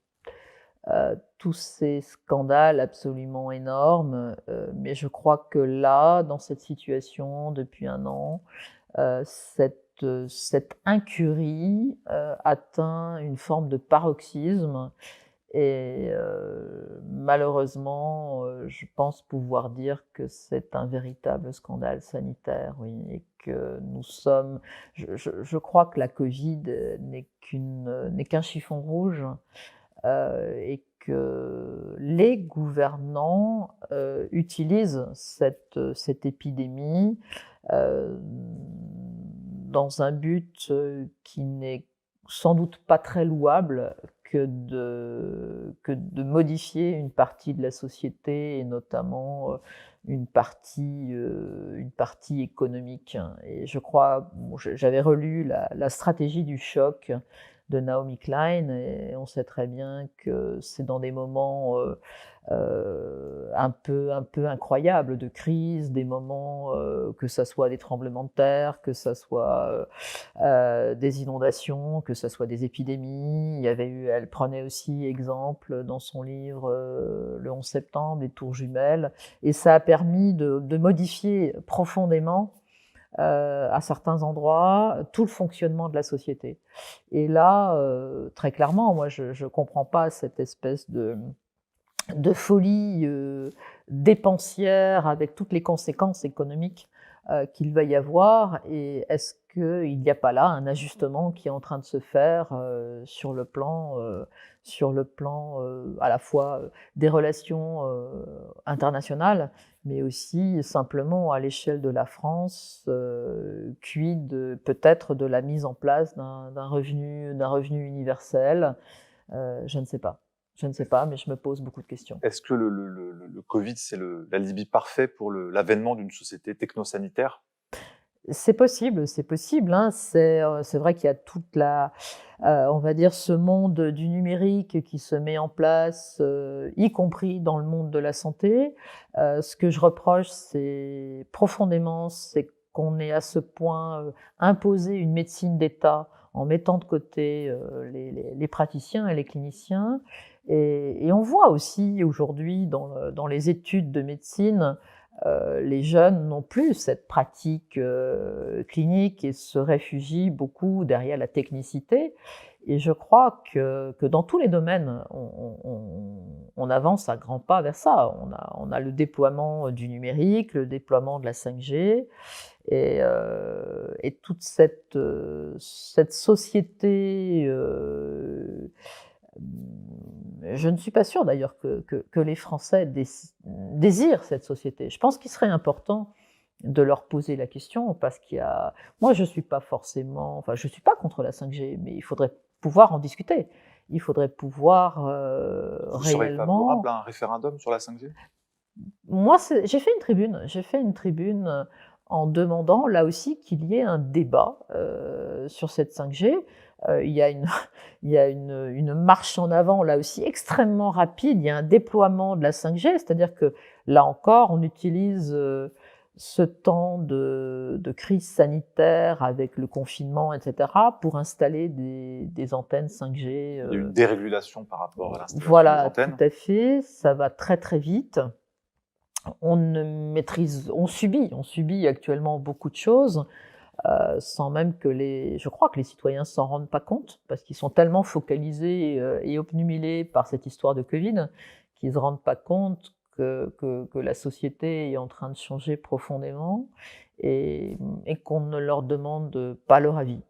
tous ces scandales absolument énormes. Mais je crois que là, dans cette situation, depuis 1 an, cette incurie atteint une forme de paroxysme. Et malheureusement, je pense pouvoir dire que c'est un véritable scandale sanitaire, oui, et que nous sommes je crois que la Covid n'est qu'un chiffon rouge, et que les gouvernants, utilisent cette épidémie, heu, dans un but, qui n'est sans doute pas très louable que de modifier une partie de la société et notamment, une partie économique. Et je crois, bon, j'avais relu la stratégie du choc de Naomi Klein et on sait très bien que c'est dans des moments, un peu incroyables de crise, des moments, que ça soit des tremblements de terre, que ça soit, des inondations, que ça soit des épidémies. Elle prenait aussi exemple dans son livre, Le 11 septembre, les tours jumelles, et ça a permis de modifier profondément, à certains endroits, tout le fonctionnement de la société. Et là, très clairement, moi je comprends pas cette espèce de folie, dépensière avec toutes les conséquences économiques, qu'il va y avoir. Et est-ce qu'il n'y a pas là un ajustement qui est en train de se faire, sur le plan, à la fois, des relations, internationales, mais aussi simplement à l'échelle de la France, quid peut-être de la mise en place d'un revenu universel? Je ne sais pas. Je ne sais pas, mais je me pose beaucoup de questions. Est-ce que le Covid, c'est l'alibi parfait pour l'avènement d'une société technosanitaire? C'est possible, hein. C'est vrai qu'il y a toute on va dire ce monde du numérique qui se met en place, y compris dans le monde de la santé. Ce que je reproche, c'est profondément, c'est qu'on ait à ce point, imposé une médecine d'État en mettant de côté, les praticiens et les cliniciens. Et on voit aussi aujourd'hui dans les études de médecine, les jeunes n'ont plus cette pratique, clinique et se réfugient beaucoup derrière la technicité. Et je crois que dans tous les domaines, on avance à grands pas vers ça. On a le déploiement du numérique, le déploiement de la 5G et toute cette société, je ne suis pas sûre d'ailleurs que les Français désirent cette société. Je pense qu'il serait important de leur poser la question parce qu'il y a. Moi, je suis pas forcément. Enfin, je suis pas contre la 5G, mais il faudrait pouvoir en discuter. Il faudrait pouvoir, Vous serez favorable réellement. à un référendum sur la 5G? Moi, j'ai fait une tribune, en demandant là aussi qu'il y ait un débat, sur cette 5G. Il y a une il y a une marche en avant là aussi extrêmement rapide. Il y a un déploiement de la 5G, c'est-à-dire que là encore, on utilise, ce temps de crise sanitaire avec le confinement et cetera pour installer des antennes 5G, Il y a une dérégulation par rapport à l'installation des voilà, tout antennes. à fait, ça va très, très vite. On subit actuellement beaucoup de choses, sans même je crois que les citoyens s'en rendent pas compte, parce qu'ils sont tellement focalisés, et obnubilés par cette histoire de Covid, qu'ils se rendent pas compte que la société est en train de changer profondément et qu'on ne leur demande pas leur avis.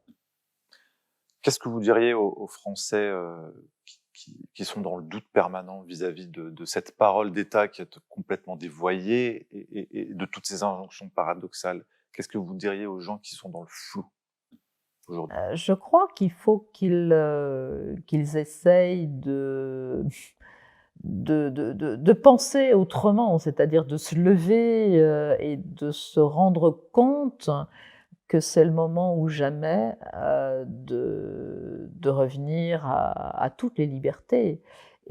Qu'est-ce que vous diriez aux Français qui sont dans le doute permanent vis-à-vis de cette parole d'État qui est complètement dévoyée et de toutes ces injonctions paradoxales? Qu'est-ce que vous diriez aux gens qui sont dans le flou aujourd'hui? Je crois qu'il faut qu'ils essayent de penser autrement, c'est-à-dire de se lever, et de se rendre compte que c'est le moment ou jamais, de revenir à toutes les libertés.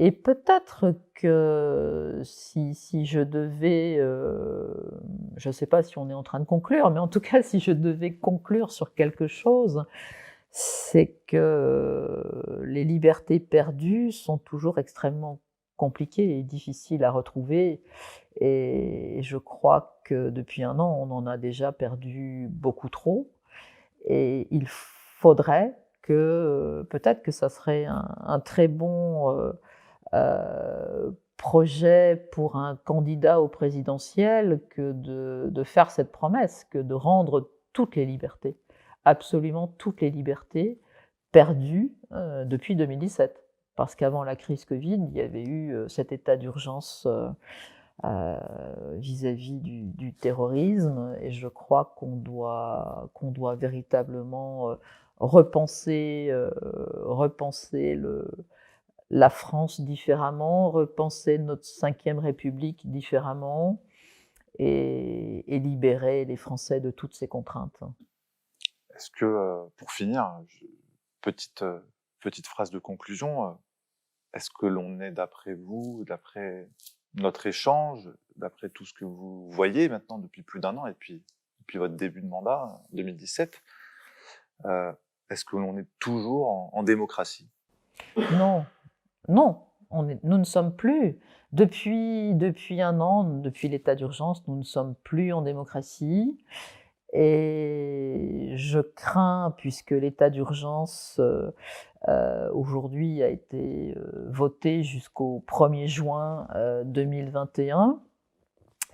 Et peut-être que si je devais, je ne sais pas si on est en train de conclure, mais en tout cas si je devais conclure sur quelque chose, c'est que les libertés perdues sont toujours extrêmement compliquées et difficiles à retrouver. Et je crois que depuis un an, on en a déjà perdu beaucoup trop. Et il faudrait que, peut-être que ça serait un très bon, projet pour un candidat au présidentiel que de faire cette promesse, que de rendre toutes les libertés, absolument toutes les libertés, perdues depuis 2017. Parce qu'avant la crise Covid, il y avait eu cet état d'urgence vis-à-vis du terrorisme, et je crois qu'on doit véritablement repenser la France différemment, repenser notre 5e République différemment, et libérer les Français de toutes ces contraintes. Est-ce que, pour finir, petite, petite phrase de conclusion, est-ce que l'on est, d'après vous, d'après notre échange, d'après tout ce que vous voyez maintenant depuis plus d'1 an et puis depuis votre début de mandat, en 2017, est-ce que l'on est toujours en démocratie? Non, non, nous ne sommes plus. Depuis 1 an, depuis l'état d'urgence, nous ne sommes plus en démocratie. Et je crains, puisque l'état d'urgence aujourd'hui a été voté jusqu'au 1er juin 2021,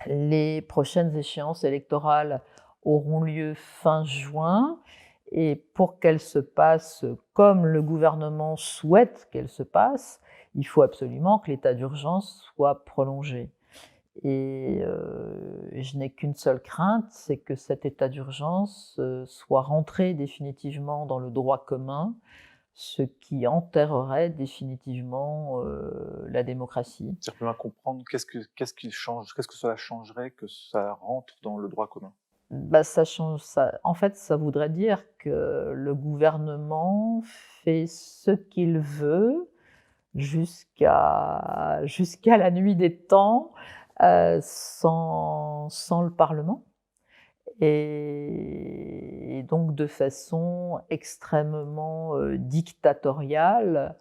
les prochaines échéances électorales auront lieu fin juin, et pour qu'elles se passent comme le gouvernement souhaite qu'elles se passent, il faut absolument que l'état d'urgence soit prolongé. Et je n'ai qu'une seule crainte, c'est que cet état d'urgence soit rentré définitivement dans le droit commun, ce qui enterrerait définitivement la démocratie. Simplement comprendre qu'est-ce qui change, qu'est-ce que cela changerait que ça rentre dans le droit commun? Bah, ça change, ça, en fait, ça voudrait dire que le gouvernement fait ce qu'il veut jusqu'à la nuit des temps, sans le Parlement, et donc de façon extrêmement dictatoriale.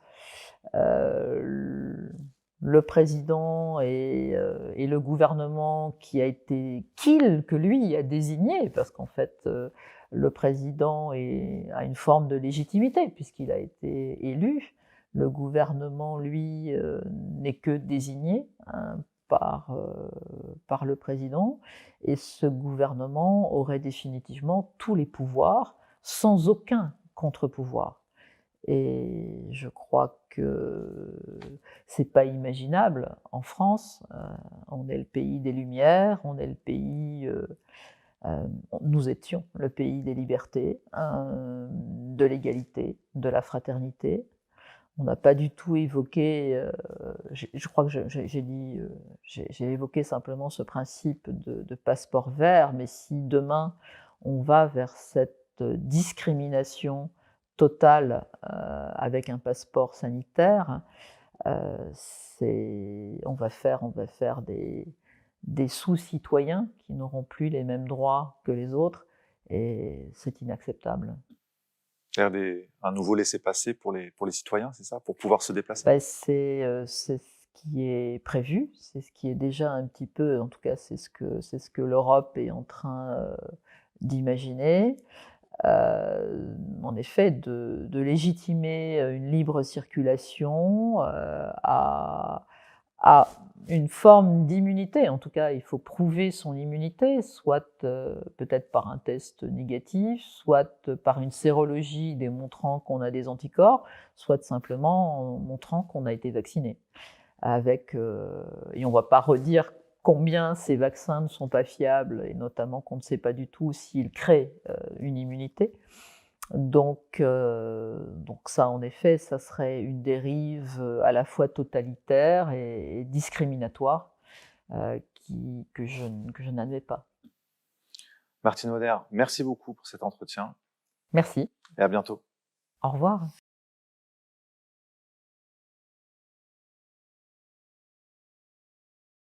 Le président et le gouvernement que lui a désigné, parce qu'en fait, le président a une forme de légitimité puisqu'il a été élu. Le gouvernement, lui, n'est que désigné par le président, et ce gouvernement aurait définitivement tous les pouvoirs sans aucun contre-pouvoir. Et je crois que c'est pas imaginable en France. On est le pays des Lumières, on est le pays, nous étions le pays des libertés, de l'égalité, de la fraternité. On n'a pas du tout évoqué, je crois que j'ai évoqué simplement ce principe de passeport vert, mais si demain on va vers cette discrimination totale avec un passeport sanitaire, on va faire des sous-citoyens qui n'auront plus les mêmes droits que les autres, et c'est inacceptable. C'est-à-dire un nouveau laissez-passer pour les citoyens, c'est ça? Pour pouvoir se déplacer? Bah, c'est ce qui est prévu, c'est ce qui est déjà un petit peu, en tout cas c'est ce que l'Europe est en train d'imaginer. En effet, de légitimer une libre circulation à une forme d'immunité. En tout cas, il faut prouver son immunité, soit peut-être par un test négatif, soit par une sérologie démontrant qu'on a des anticorps, soit simplement en montrant qu'on a été vacciné. Et on ne va pas redire combien ces vaccins ne sont pas fiables, et notamment qu'on ne sait pas du tout s'ils créent une immunité. Donc ça, en effet, ça serait une dérive à la fois totalitaire et discriminatoire que je n'admets pas. Martine Auder, merci beaucoup pour cet entretien Merci. et à bientôt. Au revoir.